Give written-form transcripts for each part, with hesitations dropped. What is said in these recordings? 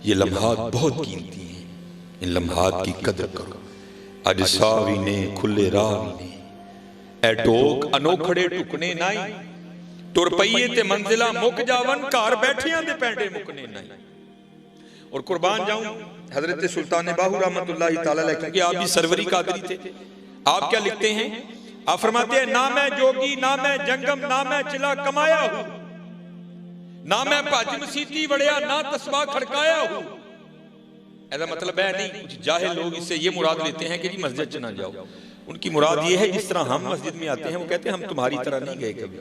ये लम्हात बहुत कीमती हैं, इन लम्हात की कदर करो। अज सावी ने खुले रावी ने ए टोक अनोखड़े टुकने नाई, तुर पईए ते मंजिला मुक जावन, घर बैठियां दे पैंडे मुकने नाई। और कुर्बान जाऊं हजरत सुल्तान बाहू रहमतुल्लाहि तआला अलैह, क्योंकि आप भी सरवरी कादरी थे। आप क्या लिखते हैं? आप फरमाते हैं, ना मैं जोगी ना मैं जंगम ना मैं चिला कमाया हूं, ना मैं भज मसीती वड़िया ना तस्बा खड़काया हूं। ऐसा मतलब है नहीं, कुछ जाहिल लोग इससे ये मुराद लेते हैं कि जी मस्जिद च ना जाओ। उनकी मुराद ये है जिस तरह हम मस्जिद में आते हैं, वो कहते हैं हम तुम्हारी तरह नहीं गए कभी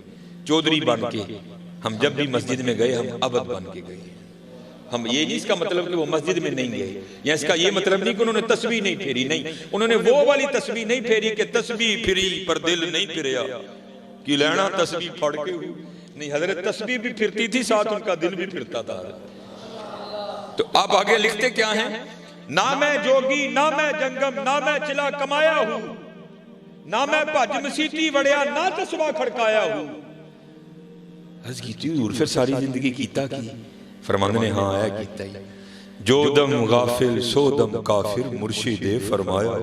चौधरी बन के, हम जब भी मस्जिद में गए हम अबद बन के गए। हम ये नहीं इसका मतलब कि वो मस्जिद में नहीं गए, या इसका ये मतलब नहीं कि उन्होंने तस्बीह नहीं फेरी, नहीं, उन्होंने वो वाली तस्बीह नहीं फेरी कि तस्बीह फिरी पर दिल नहीं फिरया कि लेना तस्बीह फड़ के हुई। नहीं, हजरत तस्बीह भी फिरती थी, साथ उनका दिल भी फिरता था। तो आप आगे लिखते क्या हैं? ना मैं जोगी ना मैं जंगम ना मैं चिला कमाया हूं, ना मैं भज मसीती वड़िया ना तस्बा खड़काया हूं। हज कीती हुजूर फिर सारी जिंदगी कीता की? फरमाने ने हाँ है कीता ही। जो दम गाफिल सो दम काफिर मुर्शिदे फरमाया।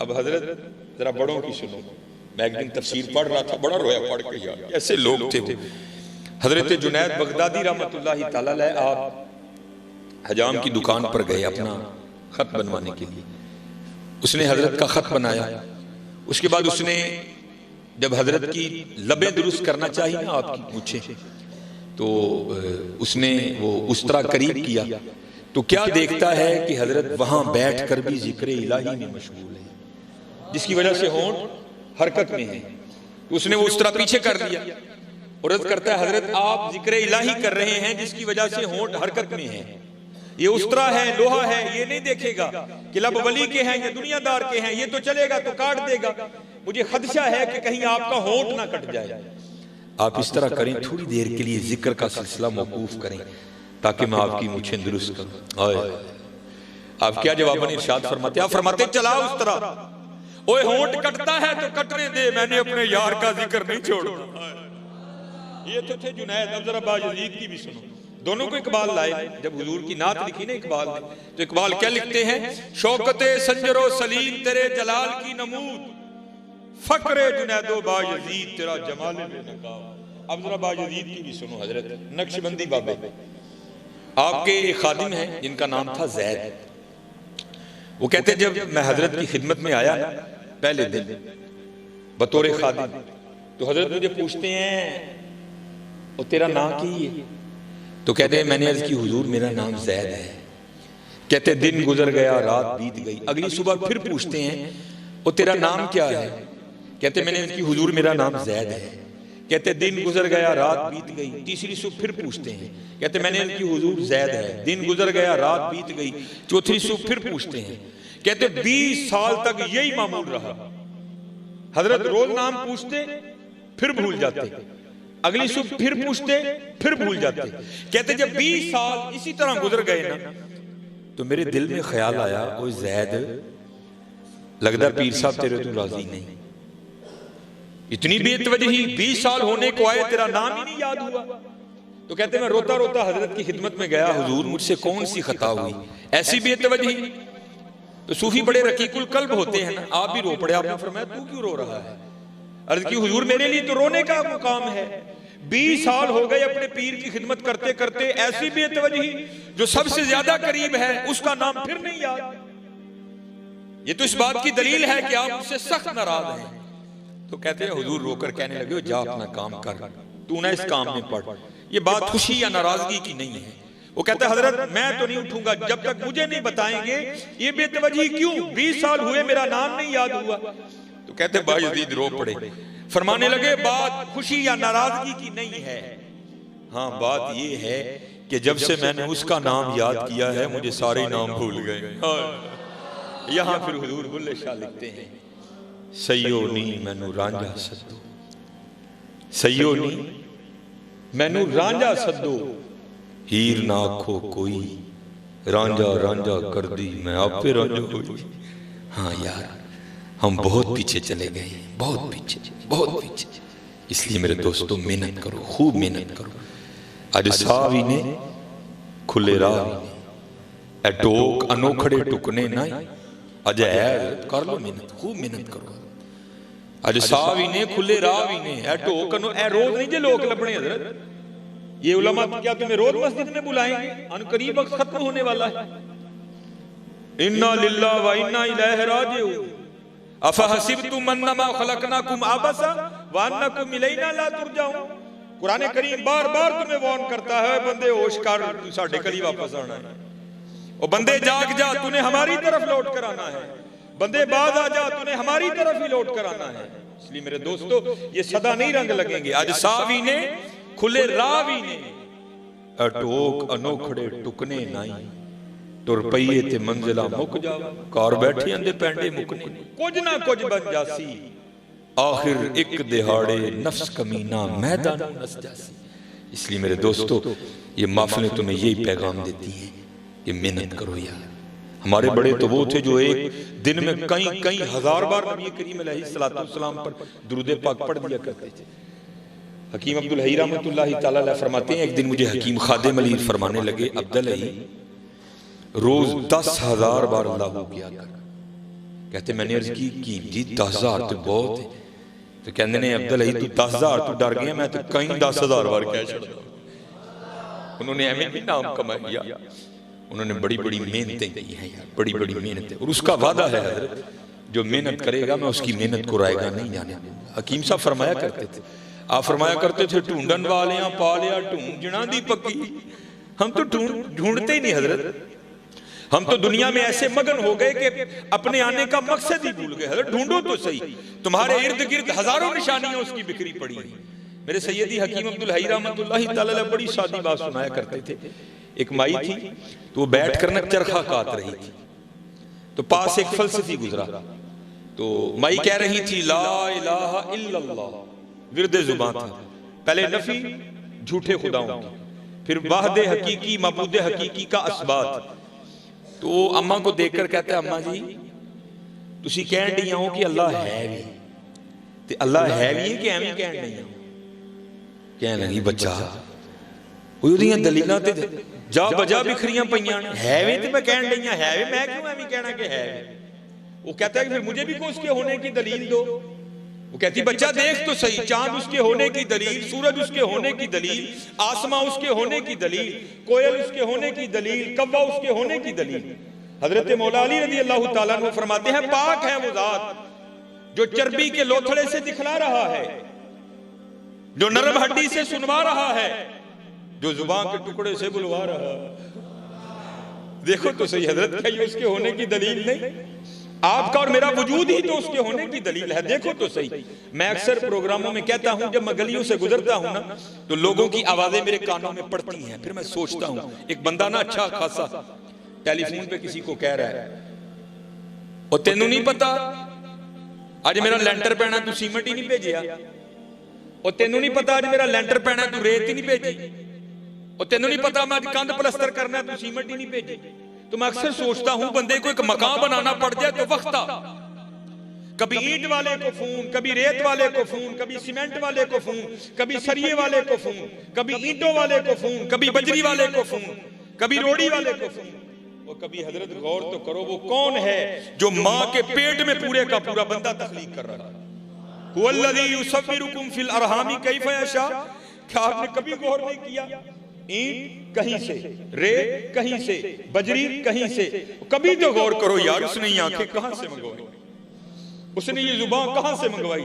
अब हजरत जरा बड़ों की सुनो। मैं एक दिन तफसीर पढ़ रहा था, बड़ा रोया पढ़ के यार, ऐसे लोग थे वो। हजरत जुनैद बगदादी रहमतुल्लाहि तआला अलैह आप हजाम की दुकान पर गए अपना खत बनवाने के लिए। उसने हजरत का खत बनाया। उसके बाद उसने जब हजरत की लबें दुरुस्त करना चाहिए ना आपकी पूछे, तो उसने वो उस तरह करीब किया तो क्या देखता है कि हजरत वहां बैठ कर भी जिक्र इलाही में मशगूल है, जिसकी वजह से होंठ हरकत में है। उसने वो उस तरह पीछे कर लिया और अर्ज करता है हजरत आप जिक्र इलाही कर रहे हैं जिसकी वजह से होंठ हरकत में है। ये उस्तरा है, लोहा है, ये नहीं देखेगा कि लब वली के हैं या दुनियादार के हैं, ये तो चलेगा तो काट देगा। मुझे खदशा है कि कहीं आपका होंठ ना कट जाए। आप इस तरह करें, थोड़ी देर के लिए जिक्र का सिलसिला मौकूफ करें ताकि मैं आपकी मूछें दुरुस्त करूं। आप क्या जवाब इरशाद फरमाते? आप फरमाते चला उस तरह, ओए होंठ कटता है तो कटने दे, मैंने अपने यार का जिक्र नहीं छोड़ना। ये तो थे जुनैद। अब जरा बायजीद की भी सुनो। दोनों को इकबाल लाए। जब हुजूर की नात लिखी ना इकबाल ने, तो इकबाल क्या लिखते हैं? शौकते संजरो सलीम तेरे जलाल की नमूद, फक्रे जुनैदो बायजीद तेरा जमाल बेनकाब। अब जरा बायजीद की भी सुनो। हजरत नक्शबंदी बाबे आपके एक खादिम हैं जिनका नाम था जैद। वो कहते जब मैं हजरत की खिदमत में आया पहले दिन बतौर खादिम, तो हजरत मुझे पूछते हैं और तेरा नाम क्या है? तो कहते हैं मैंने अर्ज की हुजूर मेरा नाम जैद है। कहते दिन गुजर गया रात बीत गई। अगली सुबह फिर पूछते हैं और तेरा नाम क्या है? कहते मैंने अर्ज की हुजूर मेरा नाम जैद है। कहते दिन गुजर गया रात बीत गई। तीसरी सुबह फिर पूछते हैं, कहते मैंने अर्ज की हुजूर जैद है। दिन गुजर गया रात बीत गई। चौथी सुबह फिर पूछते हैं, कहते 20 साल तक यही मामूल रहा। हजरत रोज नाम पूछते फिर भूल जाते, अगली सुबह फिर पूछते फिर भूल जाते। कहते जब 20 साल इसी तरह गुजर गए ना, तो मेरे दिल में ख्याल आया, ओ जैद लगदा पीर साहब तेरे तो राजी नहीं। इतनी बेतवजही 20 साल होने को आए, तेरा नाम ही नहीं याद हुआ। तो कहते मैं रोता रोता हजरत की खिदमत में गया, हुजूर मुझसे कौन सी खता हुई, ऐसी बेतवजही। तो सूफी बड़े रकीकुल कल्ब होते हैं ना, आप भी रो पड़े। आपने फरमाया तू क्यों रो रहा है? अर्ज की हुजूर मेरे लिए तो रोने का मुकाम है। 20 साल हो गए अपने पीर की खिदमत करते करते, ऐसी बेतवजही जो सबसे ज्यादा करीब है उसका नाम फिर नहीं याद। ये तो इस बात की दलील है कि आप उससे सख्त नाराज हैं। तो कहते हैं हुजूर रोकर कहने लगे जा अपना काम कर, तू ना इस काम में पड़। ये बात खुशी या नाराजगी की नहीं है। वो कहते हैं हजरत मैं तो नहीं उठूंगा जब तक मुझे नहीं बताएंगे ये बेतवजही क्यों, 20 साल हुए मेरा नाम नहीं याद हुआ। तो कहते बायजीद रो पड़े, फरमाने लगे बात खुशी या नाराजगी की नहीं है, हाँ बात ये है कि जब से मैंने उसका नाम याद किया है मुझे सारे नाम भूल गए। यहां फिर हुजूर बुल्ले शाह लिखते हैं सैयो नी मैनू रांझा सद्दो, सैयो नी मैनू रांझा सद्दो, हीर ना आखो कोई, रांझा रांझा कर दी मैं आपे रांझा होई। हाँ यार हम बहुत पीछे चले गए, बहुत पीछे, बहुत पीछे। इसलिए मेरे दोस्तों मेहनत करो, खूब मेहनत करो। अज सावी ने खुले राह भी ने, ए टोक अनोखड़े टुकने ना अज है कर लो मेहनत, खूब मेहनत करो। अज साह भी ने, खुले राह भी ने, ए टोक ए रोज नहीं जे लोग लभने हजरत। ये उलमा क्या तुम्हें रोज मस्जिद में बुलाएंगे? अनकरीब वक्त खत्म होने वाला है। इन्ना लिल्लाह व इन्ना इलैहि राजिऊन। अफहसिबतुम अन्नमा खलकनाकुम आबसा व अन्नकुम इलैना ला तुरजाऊन। कुरान करीम बार बार तुम्हें वार्न करता है, बंदे होश कर, तू साडे कली वापस आना है। ओ बंदे जाग जा, तूने हमारी तरफ लौट कर आना है। बंदे बाज आ जा, तूने हमारी तरफ ही लौट कर आना है। इसलिए मेरे दोस्तों, ये सदा नहीं रंग लगेंगे। आज सावी ने, खुले रावी ने, अटोक अनोखड़े टुकने नाई, तुर पईए ते मंजिला मुक जावा। कार बैठे अंदे पैंडे मुकने, कुछ ना कुछ बन जासी, आखिर एक दिहाड़े नफ्स कमीना मैदान नस जासी। इसलिए मेरे दोस्तों, ये महफिलें तुम्हें यही पैगाम देती हैं कि मेहनत करो यार। हमारे बड़े तो वो थे जो एक दिन में कई कई हजार बार नबी करीम अलैहिस्सलाम पर दुरूद पाक पढ़ दिया करते थे। हकीम अब्दुल हई रहमतुल्लाहि तआला अलैह फरमाते हैं, एक दिन मुझे हकीम खादिम अली फरमाने लगे, अब्दुल हई रोज 10,000 बार अल्लाह किया कर। कहते मैंने अर्ज की जी 10,000 तो बहुत है। तो कहते ने अब्दुल हई तू 10,000 तू डर गया, मैं तो कई 10,000 बार कह छड़ा। उन्होंने एवं भी नाम कमाया, उन्होंने बड़ी बड़ी मेहनतें की हैं यार, बड़ी बड़ी मेहनतें। और उसका वादा है हजरत, जो मेहनत करेगा मैं उसकी मेहनत को रायगा नहीं जाने। हकीम साहब फरमाया करते थे, आप फरमाया करते थे, ढूंढन वाले पा लिया ढूंढना दी पक्की। हम तो ढूंढते ही नहीं हजरत, हम तो दुनिया में ऐसे मगन हो गए कि अपने आने का मकसद ही भूल गए। हजरत ढूंढो तो सही, तुम्हारे इर्द गिर्द हजारों निशानियां उसकी बिखरी पड़ी हैं। मेरे सैयदी हकीम अब्दुल हई रहमतुल्लाहि तआला अलैह बड़ी सादी बात सुनाया करते थे। एक माई थी, तो वो बैठ कर न चरखा काट रही थी, तो पास एक फलसफी गुजरा। तो माई कह रही थी ला इलाहा इल्लल्लाह, विरदे जुबान था। पहले नफी झूठे खुदाओं की, फिर वाहदे हकीकी मबूदे हकीकी का असबात। तो अम्मा को देखकर कहता है, अम्मा जी तुसी कहन दी हो कि अल्लाह है भी, ते अल्लाह है भी कि एवं कहन दी हो? कहन लगी बच्चा ओदियां दलीलां ते जा बजा बिखरियां पईयां ने, है भी ते मैं कहन दी है भी, मैं क्यों एवं कहना कि है भी? वो कहता है कि फिर मुझे भी कोई उसके होने की दलील दो। वो कहती बच्चा देख तो सही, चांद उसके होने की दलील, सूरज उसके होने की दलील, आसमां उसके होने की दलील, कोयल उसके होने की दलील, कव्वा उसके होने की दलील। हजरत मौला अली रज़ी अल्लाह तआला अन्हु फरमाते हैं, पाक है वो जात जो चर्बी के लोथड़े से दिखला रहा है, जो नरम हड्डी से सुनवा रहा है, जो जुबान के टुकड़े से बुलवा रहा है। देखो तो सही हजरत, क्या ये उसके होने की दलील नहीं? आपका और मेरा वजूद ही तो उसके होने की दलील है। देखो तो सही, मैं अक्सर प्रोग्रामों में कहता हूं, जब मैं गलियों से गुजरता हूं ना, तो लोगों की आवाजें मेरे कानों में पड़ती हैं। फिर मैं सोचता हूं, एक बंदा ना अच्छा खासा टेलीफोन पे किसी को कह रहा है, और तेनू नहीं पता आज मेरा लेंटर पैना तू सीमेंट ही नहीं भेजिया, और तेनू नहीं पता आज मेरा लेंटर पैना तू रेत ही नहीं भेजी, और तेनू नहीं पता मैं कंध प्लस्तर करना तू सीमेंट ही नहीं भेजी। तो मैं अक्सर सोचता हूं, बंदे को एक मकान बनाना पड़ जाए तो वक्त आ, कभी ईंट वाले को फोन, कभी रेत वाले को फोन, कभी सीमेंट वाले को फोन, कभी सरिये वाले को फोन, कभी ईंटों वाले को फोन, कभी बजरी वाले को फोन, कभी रोड़ी वाले को फोन। और कभी हजरत गौर तो करो, वो कौन है जो मां के पेट में पूरे का पूरा बंदा तख्लीक कर रहा है? हुवल्लज़ी युसव्विरुकुम फिल अरहामी कैफ यशा। क्या आपने कभी गौर नहीं किया? ईंट कहीं से, रेत कहीं से, बजरी कहीं से। कभी तो गौर करो यार, उसने ये आंखें कहां से मंगवाई, उसने ये जुबान कहां से मंगवाई,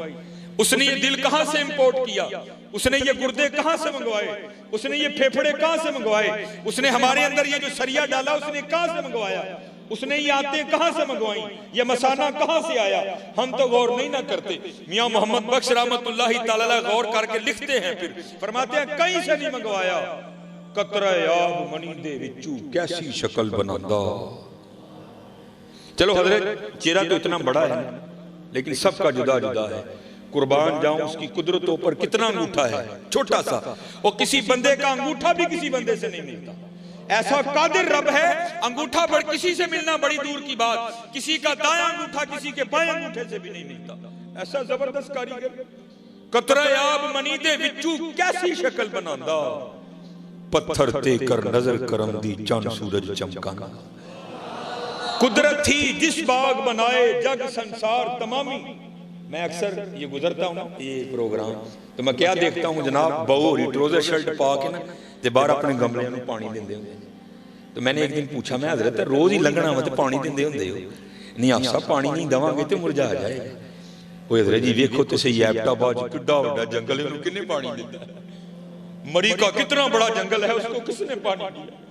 उसने ये दिल कहां से इंपोर्ट किया, उसने ये गुर्दे कहां से मंगवाए, उसने ये फेफड़े कहां से मंगवाए, उसने हमारे अंदर ये जो सरिया डाला उसने कहां से मंगवाया, उसने ये आते कहां से मंगवाई, ये मसाना कहां से आया? हम तो गौर नहीं ना करते। मियां मोहम्मद बख्श रहमतुल्लाहि तआला अलैह गौर करके लिखते हैं, फिर फरमाते हैं कहीं से नहीं मंगवाया। कतरा याब मनी दे विचू कैसी शक्ल बनांदा। चलो हजरत, चेहरा तो इतना बड़ा है लेकिन सबका जुदा जुदा है। कुर्बान जाऊं उसकी कुदरतों पर, कितना अंगूठा है छोटा सा, और किसी बंदे का अंगूठा भी किसी बंदे से नहीं मिलता। ऐसा कादिर रब है, अंगूठा पर किसी से मिलना बड़ी दूर की बात, किसी का दायां अंगूठा किसी के बाएं अंगूठे से भी नहीं मिलता। ऐसा जबरदस्त कारीगर। कतरा याब मनी दे विचू कैसी शक्ल बनांदा, पत्थर ते कर नजर करम दी चंद सूरज चमकाना। कुदरत थी जिस बाग बनाए जग संसार तमामी। मैं अक्सर ये गुजरता हूँ ना ये प्रोग्राम, तो मैं क्या देखता हूँ जनाब, बहू होरी ट्रोजर शर्ट पा के ना ते बाहर अपने गमलियां नूं पानी देंदे होंदे। तो मैंने एक दिन पूछा, मैं हजरत रोज ही लंघना वा ते पानी देंदे होंदे हो? नहीं आप पानी नहीं देवांगे तो मुरझा जाएगा। वो हजरत जी देखो तो सही, एबटाबाद कितना बड़ा जंगल है, किसने पानी दिया? मरी का कितना बड़ा जंगल है, उसको किसने पानी दिया?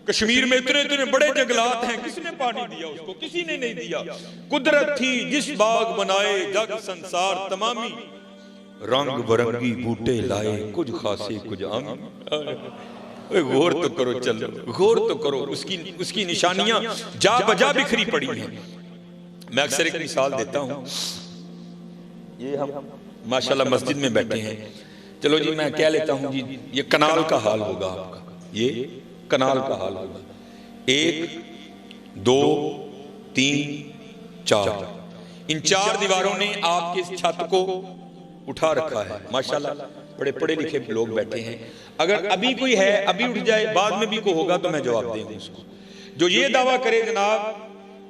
कश्मीर में इतने इतने बड़े जंगलात हैं, किसने पानी दिया उसको? किसी ने नहीं दिया। कुदरत थी जिस बाग बनाए जग संसार तमामी। रंग बरंगी बूटे लाए कुछ खासे कुछ आम। गौर तो करो, चलो गौर तो करो, उसकी निशानियां जा बजा बिखरी पड़ी हैं। मैं अक्सर एक मिसाल देता हूं, ये हम माशाल्लाह मस्जिद में बैठे हैं, चलो जी मैं कह लेता हूं जी ये कनाल का हाल होगा आपका, ये कनाल का हाल होगा। 1 2 3 4, इन 4 दीवारों ने आपके इस छत को उठा रखा है। माशाल्लाह बड़े पढ़े लिखे लोग बैठे हैं। अगर अभी कोई है, अभी उठ जाए, बाद में भी कोई होगा तो मैं जवाब दूंगा उसको। जो ये दावा करे जनाब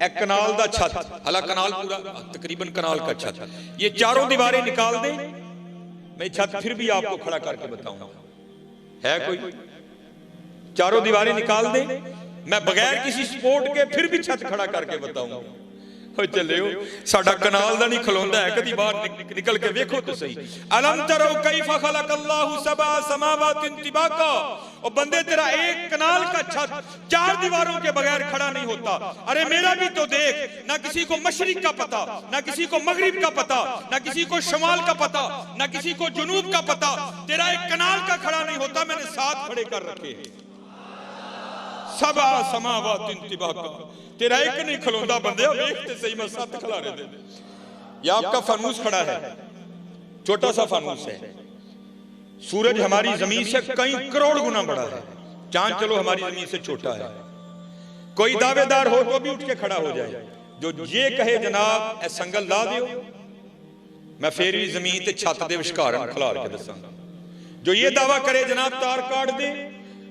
एक कनाल दा छत, हालां कनाल पूरा तकरीबन कनाल का छत, ये 4 दीवारें निकाल दें, मैं छत फिर भी आपको खड़ा करके बताऊंगा। है कोई? 4 दीवारें निकाल दें, मैं बगैर किसी सपोर्ट के फिर भी छत खड़ा करके बताऊंगा। चले साडा कनाल दा नहीं खलोंदा है, कदी बाहर निकल के देखो तो सही। अलम तरो कैफा खलकल्लाहु सबा समावातिन तिबाका। और बंदे तेरा एक कनाल का छत 4 दीवारों के बगैर खड़ा नहीं होता। अरे मेरा भी तो देख, ना किसी को मशरिक का पता, ना किसी को मगरिब का पता, ना किसी को शमाल का पता, ना किसी को जुनूब का पता। तेरा एक कनाल का खड़ा नहीं होता, मैंने 7 खड़े कर रखे। सबा समावातिन तिबाका, तेरा एक नहीं खलोंदा बंदे, देखते सही मैं 7 खड़ा रहे दे। ये आपका फानूस खड़ा है, छोटा सा फानूस है। सूरज हमारी जमीन से कई करोड़ गुना बड़ा है, चांद चलो हमारी जमीन से छोटा है। कोई दावेदार हो तो भी उठ के खड़ा हो जाए, जो ये कहे जनाब ए संगल ला दियो, मैं फिर भी जमीन ते छत दे विचकार खलार के दसांगा। जो ये दावा करे जनाब तार काट दे,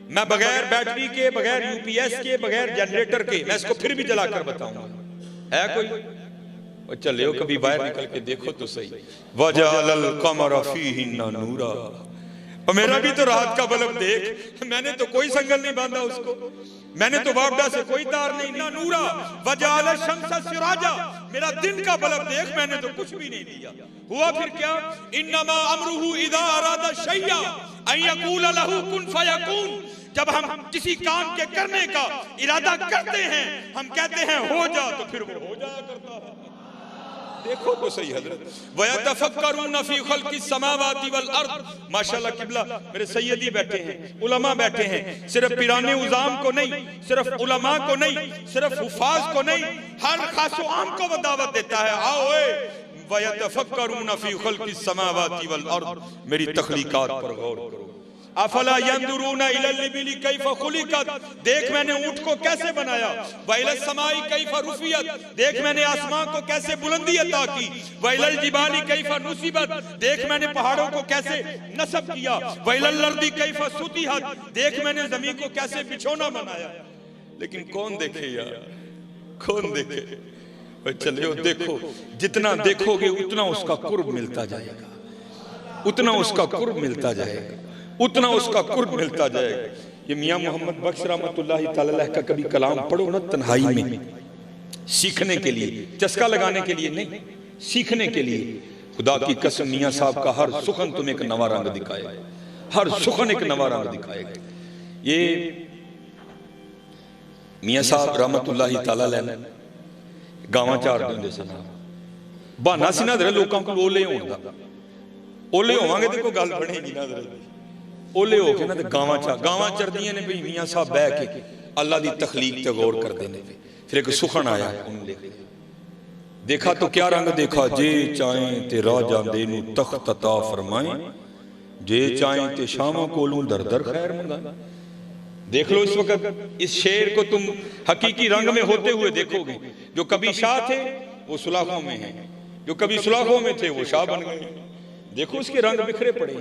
मैं बगैर बैटरी के, बगैर यूपीएस के, बगैर जनरेटर के, मैं इसको फिर भी जलाकर बताऊंगा। है कोई? और चले हो कभी बाहर निकल के देखो तो सही। वजअल कमर फीहिन्ना नूरा, और मेरा भी तो रात का बल्ब देख, मैंने तो कोई संगल नहीं बांधा उसको, मैंने तो वापडा से कोई तार नहीं। ना नूरा वजअल शम्सा सिराजा, मेरा दिन का बल्ब देख, मैंने तो कुछ भी नहीं दिया। हुआ फिर क्या? इन्नमा अमरुहु इदा अरादा शैया अन यकूल लहू कुन फयकून। जब हम किसी काम के करने का इरादा करते हैं, हम कहते हैं हो जा, तो फिर वो हो जाया करता है। देखो तो सही हजरत। वयतफक्करूना फी खल्किस समावाति वल अर्द। माशाल्लाह किबला मेरे सैयदी बैठे हैं, उलमा बैठे हैं, सिर्फ पिराने उजाम को नहीं, सिर्फ उलमा को नहीं, सिर्फ हुफाज को नहीं, हर खासो आम को वो दावत देता है, आओ वयतफक्करूना फी खल्किस समावाति वल अर्द, मेरी तख्लीकात पर गौर करो। अफला यंदुरूना इलल इबिली कैफा खुलिकत, देख मैंने ऊंट को कैसे बनाया। व इलस समाई कैफा रुफियत, देख मैंने आसमान को कैसे बुलंदी अता की। व इलल जिबाली कैफा नुसिबत, देख मैंने पहाड़ों को कैसे नस्ब किया। व इलल अर्दी कैफा सुतिहत, देख मैंने जमीन को कैसे बिछौना बनाया। लेकिन कौन देखे यार, कौन देखे? चले हो देखो, जितना देखोगे उतना उसका कुर्ब मिलता जाएगा, उतना उसका कुर्ब मिलता जाएगा, उतना उसका कुर्ब मिलता जाएगा। ये मियां मोहम्मद बख्श रहमतुल्लाहि तआला का कभी कलाम पढ़ो ना तन्हाई में, सीखने के लिए, चस्का लगाने के लिए नहीं, सीखने के लिए। खुदा की कसम मियां साहब का हर सुखन तुम्हें एक नवा रंग दिखाएगा, हर सुखन एक नवा रंग दिखाएगा। ये मियां साहब रहमतुल्लाहि तआला अलैह गावां चार दिंदे सन, बहाना सी ना लोगों को ओले होण दा। ओले होवांगे तो कोई गल बनेगी ना, ओले हो के ना गावां चरदियां ने भी मियां साहब बह के अल्लाह दी तखलीक ते गौर करते हैं। फिर एक सुखन आया, देखा तो क्या रंग देखा, जे चाहें ते राह जांदे नू तख्त अता फरमाए, जे चाहें ते शामा कोलों दर दर खैर मंगाए। देख लो इस वक्त इस शेर को तुम हकीकी रंग में होते हुए देखोगे। जो कभी शाह थे वो सुलाखों में हैं, जो कभी सुलाखों में थे वो शाह बन गए। देखो उसके रंग बिखरे पड़े।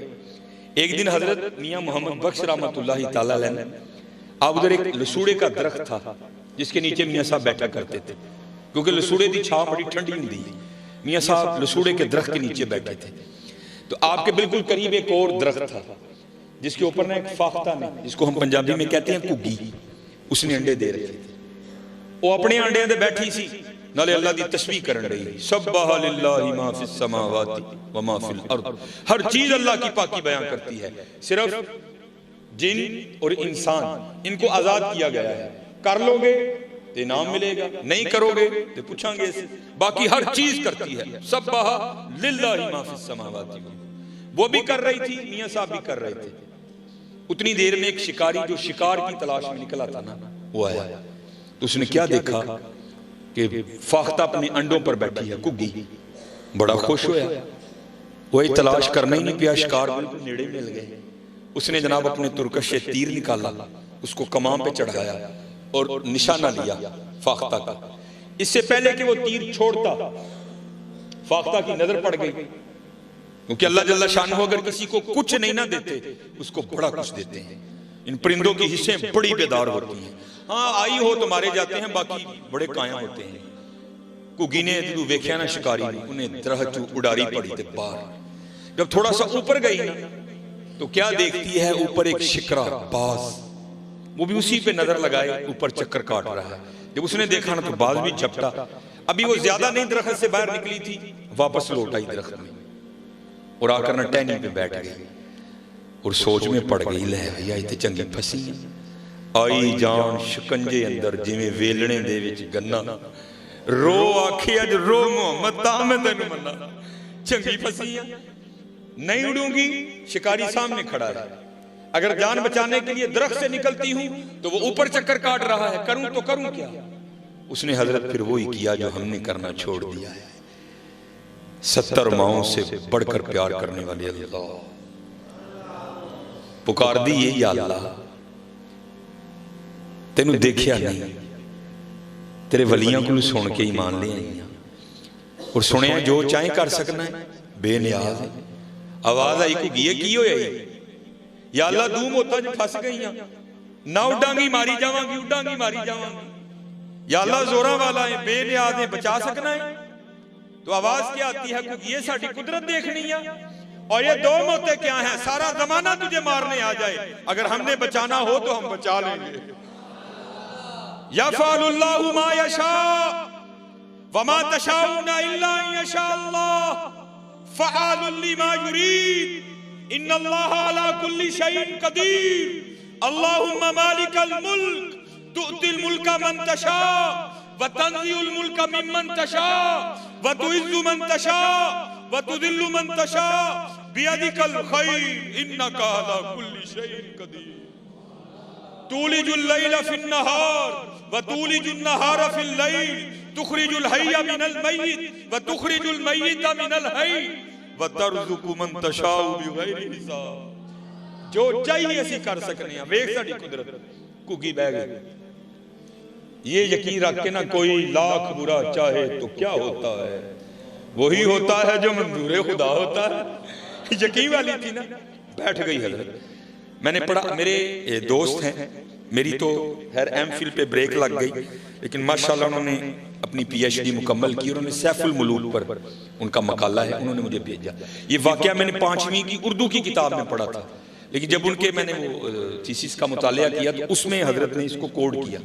एक दिन हजरत मियाँ मोहम्मद बख्श रहमतुल्लाहि ताला अलैह, आप उधर एक लसूड़े का दरख्त था जिसके नीचे मियाँ साहब बैठा करते थे, क्योंकि लसूड़े की छाव बड़ी ठंडी होती है। मियाँ साहब लसूड़े के दरख्त के नीचे बैठे थे, तो आपके बिल्कुल करीब एक और दरख्त था जिसके ऊपर ना एक फाख्ता ने, जिसको हम पंजाबी में कहते हैं कुगी, उसने अंडे दे रखे थे। वो अपने अंडे दे बैठी सी, नाले अल्लाह दी तस्बीह करन रही। सब्बाह लिल्लाहि मा फिस समावाति व मा फिल अर्द, हर चीज अल्लाह की पाकी बयान करती है। सिर्फ जिन और इंसान इनको आजाद किया गया है, कर लोगे तो इनाम मिलेगा, नहीं करोगे तो पूछांगे। बाकी हर चीज करती है। सब्बाह लिल्लाहि मा फिस समावाति, वो भी कर रही थी, मियां साहब भी कर रहे थे। उतनी देर में एक शिकारी जो शिकार की तलाश में निकला था ना, वो आया। तो उसने क्या देखा कि फाख्ता अपने अंडों पर बैठी है कुगी। बड़ा खुश होया, वही तलाश करना ही नहीं पिया, शिकार बिल्कुल नेड़े मिल गए। उसने जनाब अपने तुरकश से तीर निकाला, उसको कमाम पे चढ़ाया और निशाना लिया फाख्ता का। इससे पहले कि वो तीर छोड़ता, फाख्ता की नजर पड़ गई, क्योंकि अल्लाह जल्ला शान अगर किसी को कुछ नहीं ना देते, उसको बड़ा कुछ देते हैं। इन परिंदों की हिस्सें बड़ी बेदार होती हैं। हाँ, आई हो तो मारे जाते हैं, बाकी बड़े काया होते हैं। कुगी ने जो वेख्या ना शिकारी ने, उन्हें तरह चू उड़ारी पड़ी थे बाहर। जब थोड़ा सा ऊपर गई ना, तो क्या देखती है, ऊपर एक शिकरा बाज, वो भी उसी पे नजर लगाए ऊपर चक्कर काट रहा है। जब उसने देखा ना तो बाज भी झपटा। अभी वो ज्यादा नहीं दरख्त से बाहर निकली थी, वापस लौट आई दरख्त में और आकर ना टहनी पे बैठ गई और सोच में पड़ गई, ले भैया इतने चंगी फसी आई जान शिकंजे अंदर जिवें वेलणे दे विच गन्ना। रो आखे अज रो मोहम्मद ता मैं तेनू मन्ना, चंगी फसी नहीं उड़ूंगी। शिकारी सामने खड़ा है, अगर जान बचाने के लिए दरख्त से निकलती हूं तो वो ऊपर चक्कर काट रहा है, करूं तो करूं क्या। उसने हजरत फिर वही किया जो हमने करना छोड़ दिया है। 70 माओं से बढ़कर प्यार करने वाले अल्लाह, पुकार दी ये या अल्लाह, तेनू देखिया नहीं, तेरे वलियां को सुन के ईमान ले आई और सुनिया जो चाहे कर सकना है, बेनियाज है। आवाज आई को गिए की होया या अल्लाह दूम होता जो फस गई ना, उडांगी मारी जावांगी, उडांगी मारी जावांगी। या अल्लाह जोरा वाला है, बेनियाज है, बचा सकना है। तो आवाज क्या आती है कि ये साडी कुदरत देखनी है। और ये दो मौतें क्या हैं, सारा जमाना तुझे मारने आ जाए, अगर हमने बचाना हो तो हम बचा लेंगे। यफ़अलुल्लाहु मा यशा वमा तशाऊना इल्ला अन यशा अल्लाह फ़अलुल लिमा युरीद इन्नल्लाहा अला कुल्ली शैइन कदीर। अल्लाहुम्मा मालिकल मुल्क तुअतिल मुल्का मन तशा व तंज़िउल मुल्का मिम्मन तशा व तुइज़्ज़ु मन तशा व तुदिल्लु मन तशा बियदिकल खैर इन्नका अला कुल्ली शैइन कदीर। तूलिजुल लैला फिन नहार व तूलिजुन नहारा फिल लैल तुखरिजुल हय्या मिनल मय्यित व तुखरिजुल मय्यिता मिनल हय्य व तर्ज़ुकु मन तशाउ बिगैरि हिसाब। जो चाहिए ਅਸੀਂ कर सकने हैं। वेख साडी कुदरत। कुगी बह गई। ये यकीन रख के ना, कोई लाख बुरा चाहे तो क्या होता है, वही होता है जो मंजूर खुदा होता है। यकीन वाली थी ना, बैठ गई हजरत। मैंने पढ़ा, मेरे दोस्त हैं, मेरी तो खैर एमफिल पे ब्रेक लग गई, लेकिन माशाल्लाह उन्होंने अपनी पीएचडी मुकम्मल की। उन्होंने सैफुल मुलूक पर उनका मकाला है, उन्होंने मुझे भेजा। ये वाकया मैंने 5वीं की उर्दू की किताब में पढ़ा था, लेकिन जब उनके मैंने वो थीसिस का मुतालिया किया तो उसमें हजरत ने इसको कोड किया।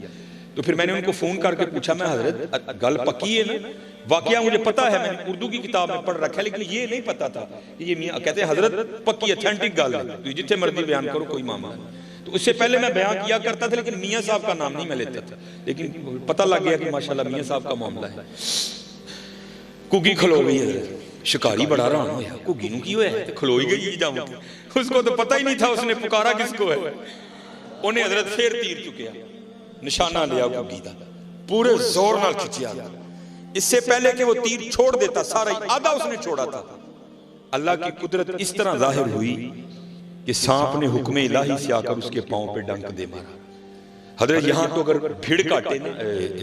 तो फिर मैंने उनको फोन करके पूछा, मैं हजरत गल पक्की है ना, वाकया मुझे पता है, मैंने उर्दू की किताब में पढ़ रखा है, लेकिन ये नहीं पता था कि ये मियां कहते हैं हजरत पक्की ऑथेंटिक गल है, तो जितने मर्जी बयान करो कोई मामला नहीं। तो उससे पहले मैं बयान किया करता था, लेकिन मियां साहब का नाम नहीं मैं लेता था, लेकिन पता लग गया कि माशाल्लाह मियां साहब का मामला है। कुगी खलो गई है, शिकारी बड़ा हैरान होया, कुगी नूं की होया है, खलो ही गई जाऊं। उसको तो पता ही नहीं था उसने पुकारा किसको है। उन्हें हजरत फिर तीर चुकिया, निशाना लिया कुगी दा, पूरे जोर नाल खिंचिया। इससे पहले कि वो तीर छोड़ देता, सारा ही आधा उसने छोड़ा था। अल्लाह की कुदरत इस तरह जाहिर हुई कि सांप ने हुक्म इलाही से आकर उसके पांव पे डंक दे मारा। हजरत यहाँ तो अगर भीड़ काटे ना,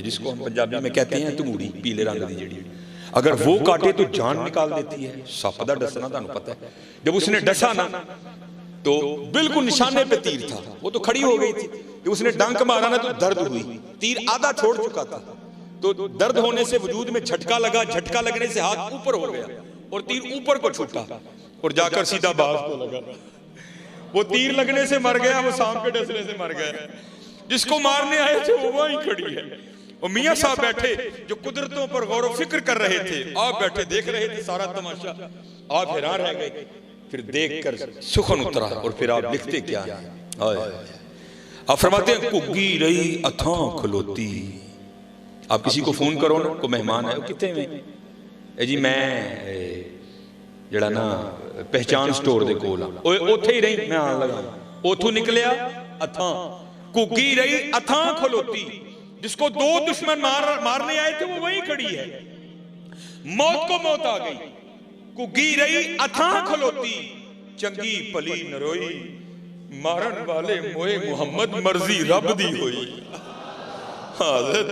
जिसको हम पंजाबी में कहते हैं तंगूड़ी, पीले रंग की जेड़ी, अगर वो काटे तो जान निकाल देती है। सप दा डसना तुहानू पता है, जब उसने डसा ना तो बिल्कुल निशाने पे तीर था, वो तो खड़ी हो गई थी, तो उसने डंक मारा ना तो दर्द हुई, तीर आधा छोड़ चुका था, तो दर्द होने से वजूद में झटका लगा, झटका लगने से हाथ ऊपर हो गया और तीर ऊपर को छूटा और जाकर सीधा बाज को लगा। वो तीर लगने से मर गया, वो सांप के डसने से मर गया। जिसको मारने आए थे वो वहीं खड़ी है। और मियां साहब बैठे जो कुदरतों पर गौर फिक्र कर रहे थे, आप बैठे देख रहे थे सारा तमाशा, आप हैरान रह गए। फिर देखकर सुखन उतरा और फिर आप लिखते क्या है, आप फरमाते हैं कुग्गी रही अथां खलोती। आप किसी को फोन करो ना, को मेहमान है, कितने में जी मैं जड़ा ना पहचान स्टोर दे कोल ओथे ही रही, मैं आन लगा, ओथों निकलिया अथां, कुग्गी रही अथां खलोती। जिसको दो दुश्मन मारने आए थे वो वहीं खड़ी है, मौत को मौत आ गई। कुग्गी रही अथां खलोती, चंगी भली नरोई, मारन वाले मोए मुहम्मद मर्जी रब दी होई। हाज़र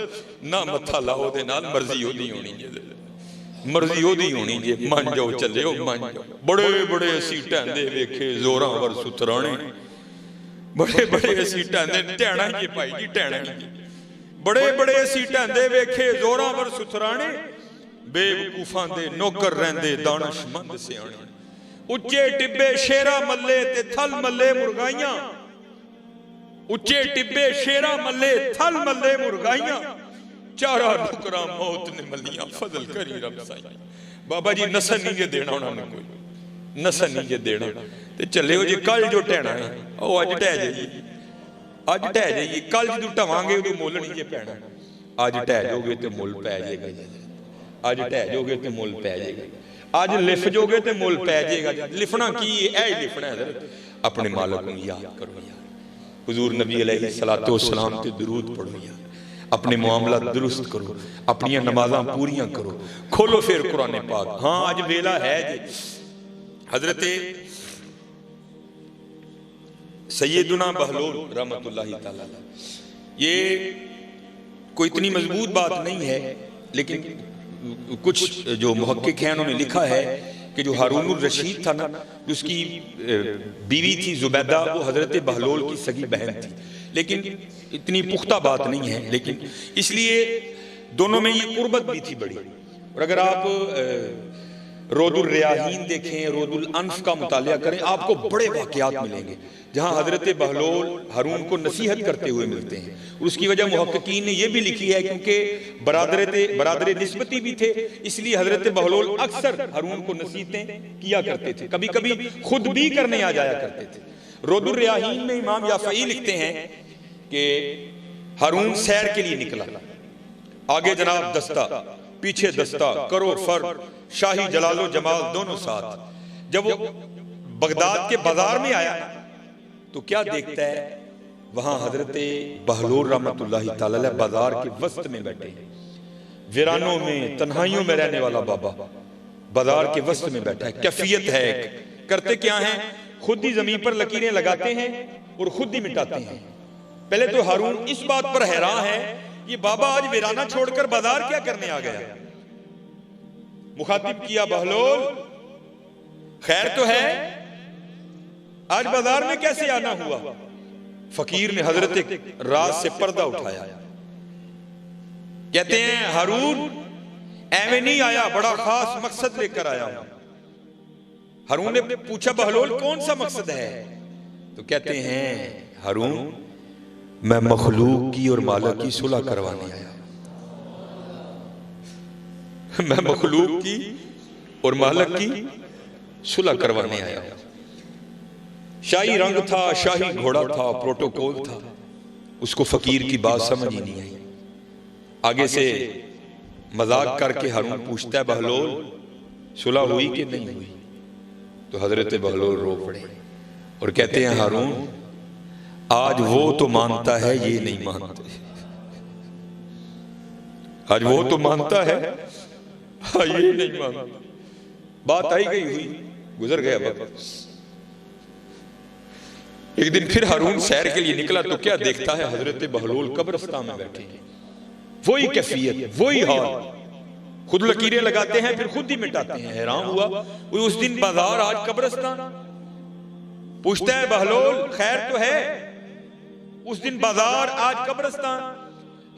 ना मत्था लाओ दे नाल, मर्जी ओदी होनी जे, मर्जी ओदी होनी जे, मन जाओ चले मन जाओ। बड़े बड़े असी टैंदे वेखे जोरां वर सुतराने, बड़े बड़े असी टैंदे टैणा जी भाई जी टैणा जी, बड़े बड़े असी टैंदे वेखे जोरां वर सुतराने, बेवकूफां दे नौकर रहंदे दानशमंद सियाणे। उच्चे टिब्बे शेरा मल्ले ते थल मल्ले मुर्गाइयां, उच्चे टिब्बे शेरा मल्ले थल मल्ले मुर्गाइयां, चारा नुकरा मौत ने मलियां फजल करी रब साईं। बाबा जी नसन नहीं जे देना उन्होंने, कोई नसन नहीं जे देना ते चले हो जी। कल जो ढहना है ओ अज ढह जाइए, अज ढह जाइए, कल जो ढवांगे उदों मुल नहीं जे पैना। अज ढह जाओगे तो मुल पै जाएगा, अज ढह जाओगे तो मुल पै जाएगा, अज लिफ जोगे तो मुल पै जाएगा। लिफना की है, लिफना है अपने मालिक को याद करो यार, हुजूर नबी अलैहिस्सलातु वस्सलाम ते दुरूद पढ़ो यार, अपने मामला दुरुस्त करो, अपनी नमाज़ां पूरियां करो, खोलो फिर कुरान पाक। हाँ अज वेला है जी, हजरत सैयदुना बहलोल रहमतुल्लाहि तआला, ये कोई इतनी मजबूत बात नहीं है, लेकिन कुछ जो मुहक्किक हैं उन्होंने लिखा है कि जो हारूनुर रशीद था ना, उसकी बीवी थी जुबैदा, वो हजरत बहलोल की सगी बहन थी, लेकिन इतनी पुख्ता बात नहीं है, लेकिन इसलिए दोनों में ये कुर्बत भी थी बड़ी। और अगर आप रोदुल रियाहीन देखें, रोदुल अनफ का मुतालिया करें, आपको बड़े वाक़यात मिलेंगे जहां हजरत बहलोल हारून को नसीहत करते हुए मिलते हैं। और उसकी वजह मुहक्किकीन ने यह भी लिखी है क्योंकि बरादरे निस्बती भी थे, इसलिए हजरत बहलोल अक्सर हारून को नसीहतें किया करते थे, कभी कभी खुद भी करने आ जाया करते थे। रोदुल रियाहीन में इमाम याफ़ई लिखते हैं कि हारून सैर के लिए निकला, आगे जनाब दस्ता, पीछे दस्ता, करो फर्द, शाही जलालो जमाल दोनों साथ। जब वो बगदाद के बाजार में आया तो क्या देखता है, वहां हजरत बहलोल रहमतुल्लाहि तआला अलैह बाजार के वस्त में बैठे, वीरानों में तन्हाइयों में रहने वाला बाबा बाजार के वस्त में बैठा है। कैफियत है, करते क्या है, खुद ही जमीन पर लकीरें लगाते हैं और खुद ही मिटाते हैं। पहले तो हारून इस बात पर हैरान है, ये बाबा आज वीराना छोड़कर बाजार क्या करने आ गया। मुखातिब किया, बहलोल खैर तो है, आज बाजार में कैसे आना हुआ। फकीर ने हजरत राज से पर्दा उठाया, कहते हैं हारून एवं नहीं आया, बड़ा खास मकसद लेकर आया हूं। हारून ने पूछा, बहलोल कौन सा मकसद है। तो कहते हैं हारून मैं मखलूक की और मालिक की सुलह करवाने आया, मैं मखलूक की और मालिक की सुलह करवाने आया। शाही रंग था, शाही घोड़ा था, प्रोटोकॉल था, उसको फकीर की बात समझ ही नहीं आई। आगे से मजाक करके हारून पूछता है, बहलोल सुलह हुई कि नहीं हुई। तो हजरत बहलोल रो पड़े और कहते हैं हारून आज वो तो मानता है, ये नहीं मानते। आज वो तो मानता है, हाँ ये नहीं मानता। बात आई गई हुई, गुजर गया वक्त। एक दिन फिर हारून सैर के लिए निकला तो क्या देखता है, हजरत बहलोल कब्रिस्तान में बैठे हैं। वही कैफियत, वही हाल, खुद लकीरें लगाते हैं फिर खुद ही मिटाते हैं। हैरान हुआ, उस दिन बाजार आज कब्रिस्तान। पूछता है बहलोल खैर तो है? उस दिन बाजार आज कब्रिस्तान।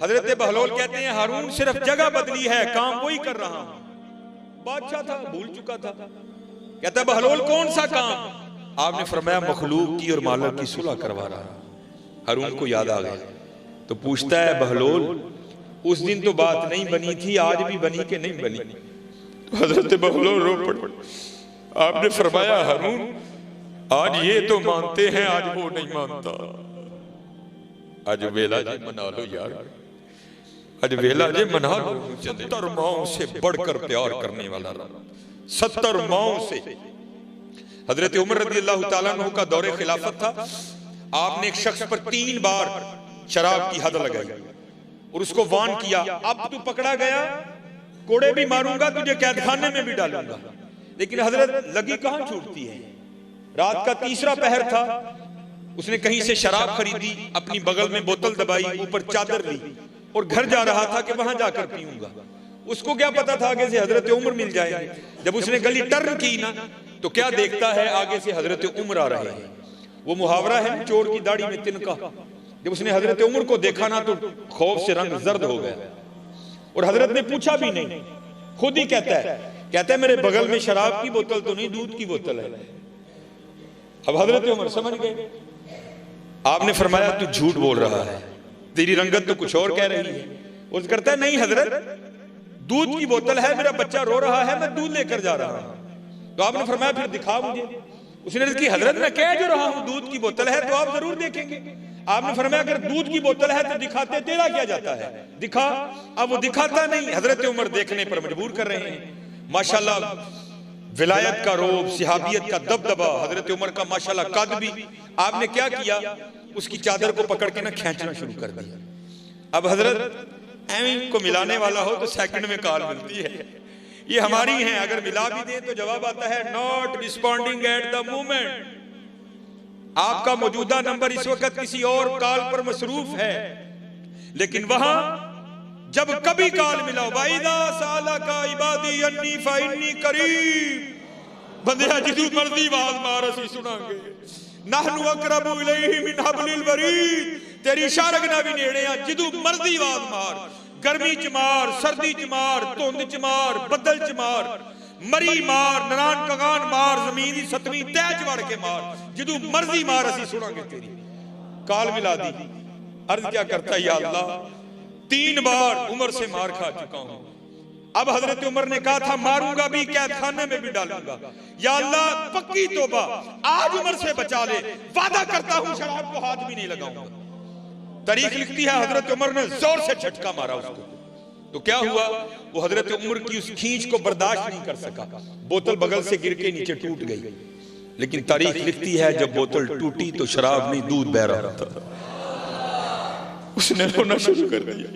हजरत बहलोल कहते हैं हारून सिर्फ जगह बदली है, काम वही कर रहा हूं। बादशाह था, भूल चुका था। कहता है बहलोल कौन सा काम? आपने फरमाया मखलूक की और मालिक की सुलह करवा रहा। हारून को याद आ गया तो पूछता है बहलोल उस दिन तो बात नहीं बनी थी, आज भी बनी कि नहीं बनी? तो हजरत बहलोल रो पड़े। आपने फरमाया हारून आज ये तो मानते हैं, आज वो नहीं मानता। आज वेला जी मना लो यार, आज वेला जी मना लो। 70 माओं से बढ़कर प्यार करने वाला, 70 माओं से। हजरत उमर रज़ी अल्लाह ताला अन्हु का दौरे खिलाफत था। आपने एक शख्स पर 3 बार शराब की हद लगाई और उसको वार्न किया, अब तू पकड़ा गया कोड़े भी मारूंगा, तुझे कैद खाने में भी डालूंगा। लेकिन हजरत लगी कहां छूटती है। रात का 3रा पहर था, उसने कहीं से शराब खरीदी, अपनी बगल में बोतल दबाई, ऊपर चादर ली और घर जा रहा था कि वहां जाकर पीऊंगा। उसको क्या पता था आगे से हजरत उमर मिल जाएंगे। जब उसने गली टर्न की ना तो क्या देखता है आगे से हजरत उमर आ रहे हैं। वो मुहावरा है चोर की दाढ़ी में तिनका। जब उसने हजरत उमर को देखा ना तो खौफ से रंग जर्द हो गया और हजरत ने पूछा भी नहीं, खुद ही कहता है मेरे बगल में शराब की बोतल तो नहीं, दूध की बोतल है। अब हजरत उमर समझ गए। आपने फरमाया तू झूठ बोल रहा है, तेरी रंगत तो कुछ और कह रही है। उस करता है नहीं हजरत दूध की बोतल है, मेरा बच्चा रो रहा है, मैं दूध लेकर जा रहा हूं। तो आपने फरमाया फिर दिखा मुझे। उसने कहा हजरत मैं कह जो रहा हूं दूध की बोतल है, तो आप जरूर देखेंगे। आपने फरमाया अगर दूध की बोतल है तो दिखाते तेरा क्या जाता है, दिखा। अब वो दिखाता नहीं, हजरत उमर देखने पर मजबूर कर रहे हैं। माशाल्लाह विलायत का रोब, सिहाबियत का दबदबा, हजरत उमर का माशाल्लाह कद भी। आपने क्या किया, उसकी चादर को पकड़ के ना खींचना शुरू कर दिया। अब हजरत एवं को मिलाने वाला हो तो सेकंड में कॉल मिलती है। ये हमारी है, अगर मिला भी दे तो जवाब आता है not responding at the moment. आपका मौजूदा नंबर इस वक्त किसी और कॉल पर मसरूफ है, लेकिन वहां जब कभी कॉल मिला वाइदा साला का इबादी अन्नी फाइन्नी करीब बंदे जिदू मर्जी आवाज मार असी सुनांगे। नहनु अकरबु इलैहि मिन हब्लिल वरीद, तेरी शारगना भी नेड़े आ, जिदू मर्जी आवाज मार। गर्मी च मार, सर्दी च मार, धुंध च मार, बदल च मार, मरी मार, नरान कगान मार, जमीन की 7वीं तह च वड़ के मार, जिदू मर्जी मार असी सुनांगे तेरी। काल मिला दी। अर्ज क्या करता या अल्लाह 3 बार उमर से मार खा चुका हूं। अब हजरत उमर ने कहा था मारूंगा भी, कैद खाने में भी डालूंगा। या अल्लाह पक्की तौबा, आज उमर से बचा ले, वादा करता हूं शराब को हाथ भी नहीं लगाऊंगा। तारीख लिखती है हजरत उमर ने जोर से झटका मारा उसको। तो क्या हुआ, वो हजरत उमर की उस खींच को बर्दाश्त नहीं कर सका, बोतल बगल से गिर के नीचे टूट गई। लेकिन तारीख लिखती है जब बोतल टूटी तो शराब नहीं दूध बह रहा था। उसने रोना शुरू कर दिया।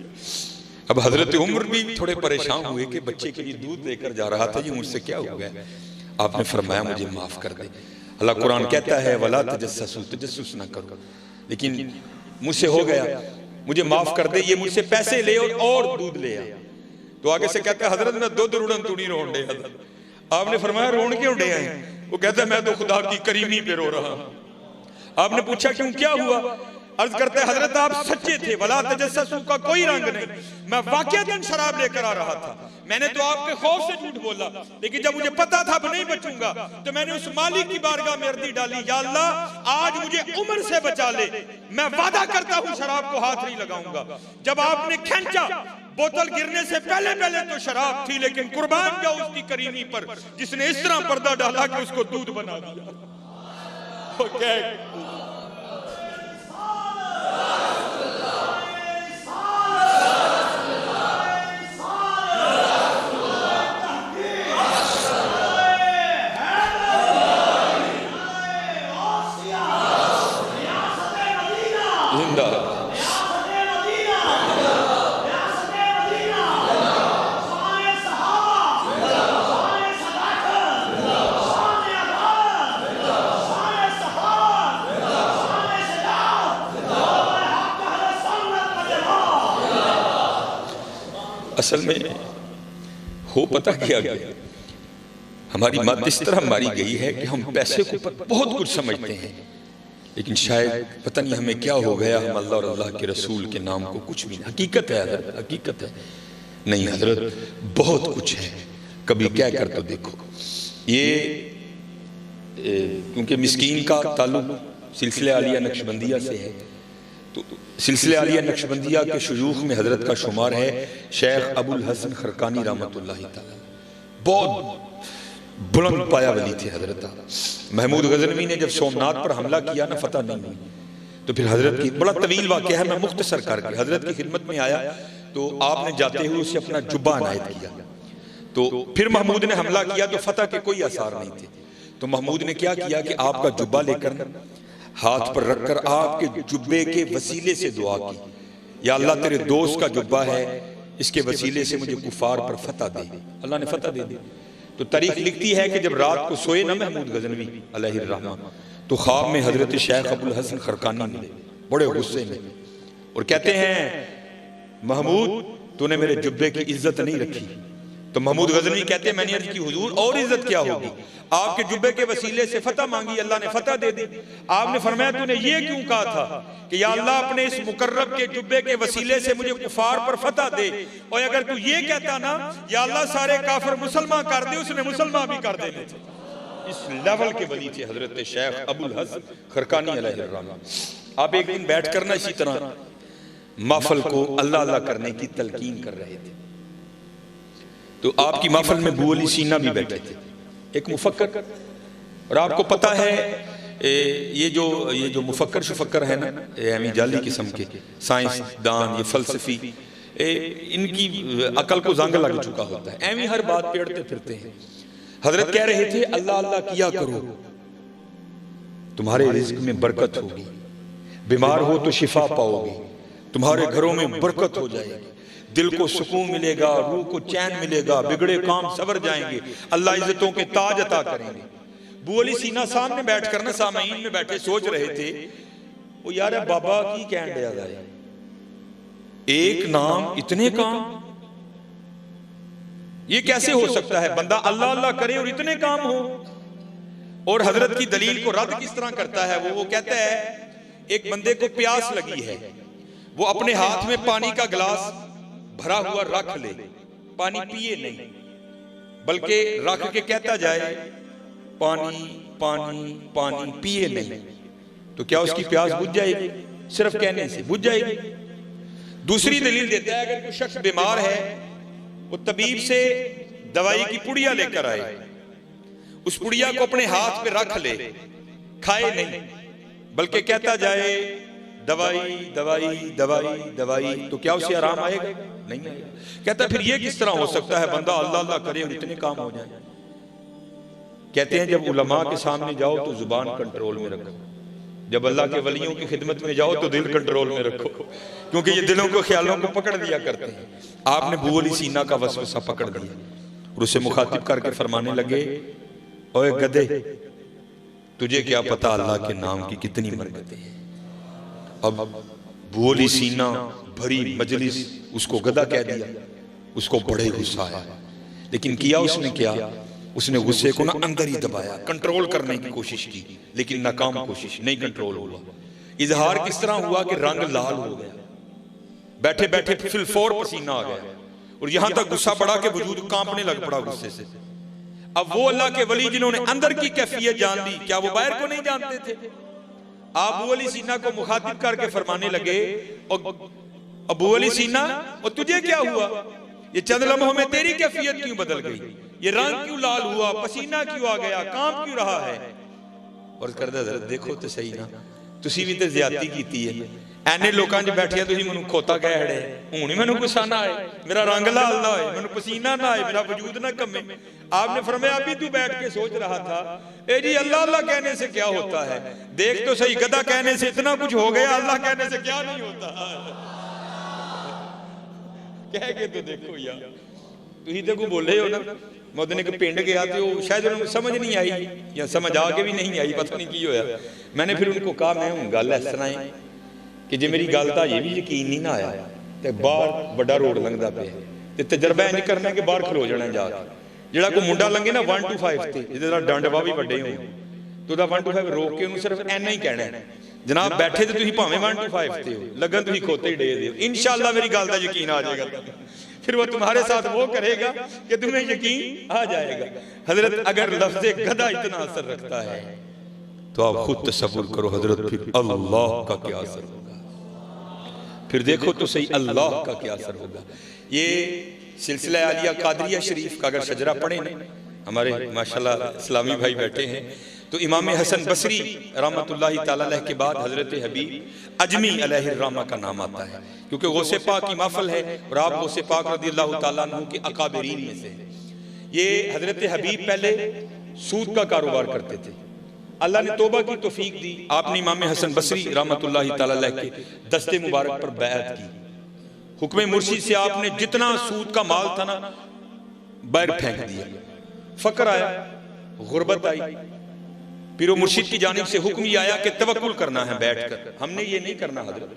अब हजरत उमर भी थोड़े परेशान हुए कि बच्चे के लिए दूध लेकर जा रहा था, ये मुझसे क्या हो गया। आपने फरमाया मुझे माफ कर दे। अल्लाह कुरान कहता है वला तजस्ससु, तजस्सुस ना करो, लेकिन मुझसे हो गया, मुझे माफ कर दे। ये मुझसे पैसे ले और दूध ले आ। तो आगे से कहता है हजरत मैं दूध रुड़न तुड़ी रोन डे। आपने फरमाया रोन क्यों डे आए? वो कहता है मैं तो खुदा की करीमी पे रो रहा हूं। आपने पूछा क्यों, क्या हुआ? अर्ज करते हजरत आप सच्चे थे, वला तजस्ससु का कोई रंग नहीं, मैं वाकईतन शराब लेकर आ रहा था। मैंने तो आपके खौफ से झूठ बोला, लेकिन जब मुझे पता था अब नहीं बचूंगा तो मैंने उस मालिक की बारगाह में अर्जी डाली, या अल्लाह आज मुझे उम्र से बचा ले, मैं वादा करता हूं शराब को हाथ नहीं लगाऊंगा। जब आपने खींचा बोतल गिरने से पहले पहले तो शराब थी, लेकिन कुर्बान जाओ उसकी करीमी पर जिसने इस तरह पर्दा डाला कि उसको दूध बना दिया। असल में हो पता क्या गया, हमारी मत इस तरह मारी गई है कि हम पैसे को बहुत कुछ समझते हैं, लेकिन शायद पता नहीं हमें क्या हो गया, हम अल्लाह और अल्लाह के रसूल के नाम को कुछ भी नहीं। हकीकत है हजरत, हकीकत है नहीं हजरत, बहुत कुछ है। कभी क्या कर तो देखो, ये क्योंकि मिस्कीन का ताल्लुक सिलसिले आलिया नक्शबंदिया से है, तो सिलसिले आलिया नक्शबंदिया के शयूख में हजरत का शुमार है शेख अबुल हसन खरकानी रहमतुल्लाहि तआला। बहुत बुलंद पाया वली थे हजरत। महमूद गजनवी ने जब सोमनाथ पर हमला किया ना, फतह नहीं हुई, तो फिर हजरत की बड़ा तवील वाक़या है, मैं मुख्तसर करके हजरत की खिदमत में आया, तो आपने जाते हुए उसे अपना जुब्बा अनायत किया। तो फिर महमूद ने हमला किया तो फतह के कोई आसार नहीं थे। तो महमूद ने क्या किया कि आपका जुब्बा लेकर हाथ पर रखकर आपके जुब्बे के वसीले से दुआ की, या अल्लाह तेरे दोस्त का जुब्बा है, इसके वसीले से मुझे कुफार पर फतह दे। अल्लाह ने फतह दे दी। तो तारीख लिखती है कि जब रात को सोए ना महमूद गजनवी अलैहिर्रहमा, तो ख्वाब में हजरत शेख अबुल हसन खरकानी मिले बड़े गुस्से में, और कहते हैं महमूद तूने मेरे जुब्बे की इज्जत नहीं रखी। तो महमूद गजनवी कहते हैं मैंने अर्ज की हुजूर और इज्जत क्या होगी, आपके जुब्बे के वसीले से फतह मांगी, अल्लाह ने फतह दे दी। आपने फरमाया तूने ये क्यों कहा था कि या अल्लाह अपने इस मुकर्रब के जुब्बे के वसीले से मुझे कुफार पर फतह दे, और अगर तू ये कहता ना या अल्लाह सारे काफिर मुसलमान कर दे, उसने मुसलमान भी कर देने थे। इस लेवल के वली थे हजरत शेख अबुल हसन खरकानी अलैहिर्रहमा। आप एक दिन बैठ कर ना इसी तरह महफल को अल्लाह अल्लाह करने की तलकीन कर रहे थे, तो आपकी महफल में बू अली सीना भी बैठे थे, एक मुफक्कर। और आपको पता है ये जो मुफक्कर शुफक्कर है ना, यानी जाली किस्म के साइंसदान, ये फलसफी, इनकी अकल को जंग लग चुका होता है, एवं हर बात पेड़ते फिरते हैं। हजरत कह रहे थे अल्लाह अल्लाह किया करो, तुम्हारे रिज्क में बरकत होगी, बीमार हो तो शिफा पाओगे, तुम्हारे घरों में बरकत हो जाएगी, दिल को सुकून मिलेगा, रूह को चैन मिलेगा, बिगड़े काम सवर जाएंगे, अल्लाह इज्जतों के ताज अता करेंगे। बू अली सीना सामने बैठकर ना सामईन में बैठे सोच रहे थे, वो यार बाबा की कह दिया जाए, एक नाम इतने काम, ये कैसे हो सकता है, बंदा अल्लाह अल्लाह करे और इतने काम हो। और हजरत की दलील को रद्द किस तरह करता है वो कहता है एक बंदे को प्यास लगी है, वो अपने हाथ में पानी का गिलास भरा हुआ रख ले, पानी पिए नहीं, बल्कि रख के कहता जाए पानी पानी पानी, पिए नहीं, तो क्या उसकी प्यास बुझ जाएगी? सिर्फ कहने से बुझ जाएगी। दूसरी दलील देता है अगर कोई शख्स बीमार है, वो तबीब से दवाई की पुड़िया लेकर आए, उस पुड़िया को अपने हाथ पे रख ले, खाए नहीं, बल्कि कहता जाए दवाई दवाई दवाई दवाई, तो क्या उसे आराम आएगा? नहीं आएगा। कहता फिर ये किस तरह हो सकता है, बंदा अल्लाह अल्लाह करे और इतने काम हो जाए। कहते हैं जब उलमा के सामने जाओ तो जुबान कंट्रोल में रखो, जब अल्लाह के वलियों की खिदमत में जाओ तो दिल कंट्रोल में रखो, क्योंकि ये दिलों को ख्यालों को पकड़ लिया करते हैं। आपने बू अली सीना का वसवसा पकड़ लिया और उसे मुखातिब करके फरमाने लगे, ओए गधे, तुझे क्या पता अल्लाह के नाम की कितनी बरकतें हैं। अब बू अली सीना भरी मजलिस उसको गधा कह दिया, उसको बड़े गुस्सा आया, लेकिन किया उसने क्या, उसने गुस्से को ना अंदर ही दबाया, कंट्रोल करने की कोशिश की, लेकिन नाकाम कोशिश, नहीं कंट्रोल हुआ। इजहार किस तरह हुआ कि रंग लाल हो गया, बैठे बैठे फिलफोर पसीना आ गया, और यहां तक गुस्सा बढ़ा के वजूद कांपने लग पड़ा गुस्से से। अब वो अल्लाह के वली जिन्होंने अंदर की कैफियत जान ली, क्या वो बाहर को नहीं जानते थे? आप अबू अली सीना को मुखातिब करके फरमाने लगे, अबू अली सीना, और तुझे क्या हुआ, ये चंद लम्हों में तेरी कैफियत क्यों बदल गई, ये रंग क्यों लाल हुआ, पसीना क्यों आ गया, कांप क्यों रहा है? और करदा जरा देखो तो सही ना, तुसी भी तो ज्यादती कीती है, ਐਨੇ ਲੋਕਾਂ 'ਚ ਬੈਠਿਆ ਤੁਸੀਂ ਮੈਨੂੰ ਖੋਤਾ ਕਹਿ ਹੜੇ, ਹੁਣ ਹੀ ਮੈਨੂੰ ਗੁੱਸਾ ਨਾ ਆਏ, मेरा रंग लाल ना होए, ਮੈਨੂੰ पसीना ना आए, मेरा वजूद ना कमे। आपने फरमाया अभी तू बैठ के सोच रहा था, ए जी अल्लाह अल्लाह कहने से क्या होता है, देख तो सही गधा कहने से इतना कुछ हो गया, अल्लाह कहने से क्या नहीं होता। कह के तो देखो यार, तुम तो को बोले हो ना, मैं उस दिन एक पिंड गया तो शायद उन्होंने समझ नहीं आई या समझ आके भी नहीं आई, पता नहीं की होया। मैंने फिर उनको कहा मैं हूँ गल इस तरह है कि जे मेरी गल का ये भी यकीन नहीं ना आया तो बाहर बड़ा रोड लंघदा पे ते तजर्बा इंज करना कि बाहर खलो जाना जाके, ਜਿਹੜਾ ਕੋਈ ਮੁੰਡਾ ਲੰਗੇ ਨਾ 1 to 5 ਤੇ ਜਿਹਦੇ ਦਾ ਡੰਡਵਾ ਵੀ ਵੱਡੇ ਹੋ तो 1 to 5 रोक के उन्होंने सिर्फ इन्ना ही कहना है जनाब बैठे तो तुसीं भावें 1 to 5 ते हो लगन तुसीं खोते ही डे दे इंशाअल्लाह मेरी गल दा यकीन आ जाएगा फिर वो तुम्हारे साथ वो करेगा कि तुम्हें यकीन आ जाएगा। हजरत अगर लफ्ज़े गधा इतना असर रखता है तो आप खुद तसव्वुर करो हजरत फिर अल्लाह का क्या असर होगा। फिर देखो तो सही अल्लाह का क्या असर होगा। ये सिलसिला आलिया कादरिया शरीफ का अगर शजरा पढ़े ना, हमारे माशाल्लाह इस्लामी भाई बैठे हैं, तो इमाम हसन बसरी रहमतुल्लाहि ताला अलैह के बाद हजरत हबीब अजमी अलैहिर्रहमा का नाम आता है, क्योंकि गौसे पाक की महफिल है और आप गौसे पाक रज़ियल्लाहु ताला अन्हु के अकाबरीन में से। ये हजरत हबीब पहले सूद का कारोबार करते थे, अल्लाह ने तौबा की तौफीक दी, आपने इमाम हसन बसरी रहमतुल्लाहि ताला अलैह के दस्ते मुबारक पर बैअत की। हुक्म मुर्शिद से आपने जितना सूद का माल था ना बाहर फेंक दिया। फकर आया, गुर्बत आई, पीरो मुर्शिद की जानिब से हुक्म ये आया कि तवक्कुल करना है बैठकर। हमने ये नहीं करना हजरत,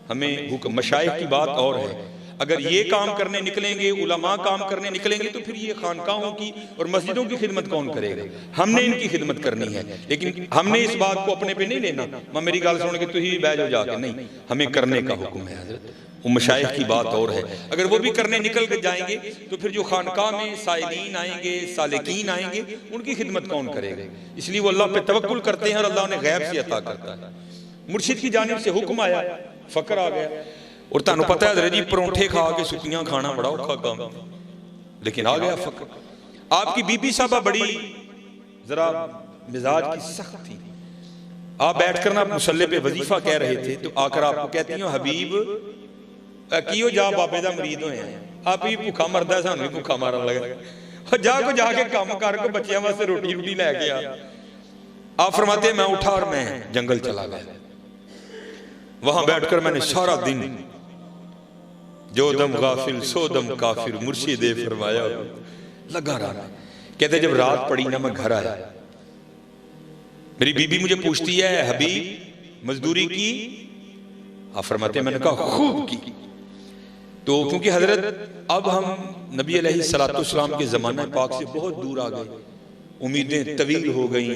हमें हुक्म मशाइख की बात और है। अगर ये काम करने निकलेंगे, उलमा काम करने निकलेंगे, तो फिर ये खानकाहों की और मस्जिदों की खिदमत कौन करेगा? हमने इनकी खिदमत करनी है, लेकिन हमने इस बात को अपने पे नहीं लेना। मैं मेरी गल सुन के तुम ही बह जाओ जाके, नहीं, हमें करने का हुक्म है हजरत। वो मशाइख की बात और है, अगर वो भी करने निकल के जाएंगे तो फिर जो खानकाह में साइलीन आएंगे, सालिकीन आएंगे, उनकी खिदमत कौन करेगा? इसलिए वो अल्लाह पे तवक्कुल करते हैं और अल्लाह उन्हें गैब से अता करता है। मुर्शिद की जानिब से हुक्म आया, फकर आ गया। और तुहानू पता है हज़रत जी परोंठे खा के सुखियां खाना बड़ा औखा काम, लेकिन आ गया फकर। आपकी बीबी साहबा बड़ी जरा मिजाज की सख्त थी। आप बैठकर ना मुसल्ले पे वजीफा कह रहे थे तो आकर आपको कहती हो हबीब कियो जा बाबे दा मरीद होए हैं, आप ही भुखा मरदा है, सानू भी भुखा मारन लगा, जा जाके काम कर को बच्चियां वास्ते रोटी रोटी लैके आ। आप फरमाते मैं उठा और मैं जंगल चला गया। वहां बैठकर मैंने सारा दिन जो दम गाफिल सो दम काफिर मुर्शिद फरमाया लगा रहा। कहते जब रात पड़ी ना मैं घर आया, मेरी बीबी मुझे पूछती है हबीब मजदूरी की? आप फरमाते मैंने कहा खूब की। तो क्योंकि हजरत अब हम नबी अलैहिस्सलाम के ज़माना पाक से बहुत दूर आ गए, उम्मीदें तवील हो गई,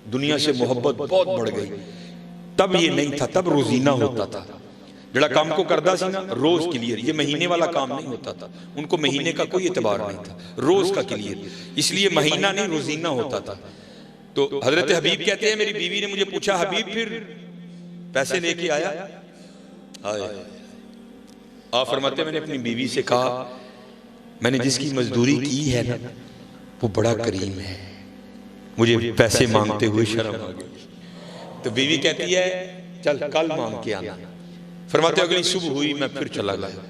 दुनिया से मोहब्बत बहुत बढ़ गई। तब ये नहीं था, तब रोजीना होता था। जड़ा काम को करदा सी ना रोज क्लियर, ये महीने वाला काम नहीं होता था। उनको महीने का कोई एतबार नहीं था, रोज का क्लियर, इसलिए महीना नहीं रोजीना होता था। तो हजरत हबीब कहते हैं मेरी बीवी ने मुझे पूछा हबीब फिर पैसे लेके आया? आप फरमाते मैंने अपनी बीवी से कहा मैंने जिसकी मजदूरी की है ना वो बड़ा करीम है, मुझे पैसे मांगते हुए शर्म आ गई। तो बीवी कहती है चल कल मांग के आना। फरमाते अगली सुबह हुई, मैं फिर चला गया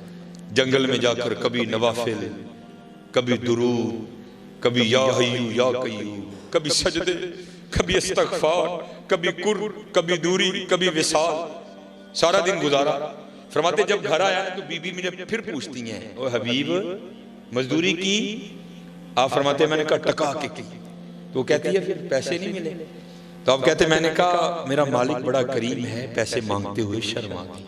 जंगल में जाकर, कभी नवाफिल, कभी दुरूद, कभी या हय्यू या कय्यूम, कभी सजदे, कभी इस्तगफार, कभी कुर्ब, कभी दूरी, कभी विसाल, सारा दिन गुजारा। फरमाते जब घर आया तो बीबी मुझे फिर पूछती हैं ओ हबीब मजदूरी की? आप फरमाते मैंने कहा टका के की। तो कहती है फिर पैसे नहीं मिले? तो आप कहते मैंने कहा मेरा मालिक बड़ा करीम है, पैसे मांगते हुए शर्म आ गई।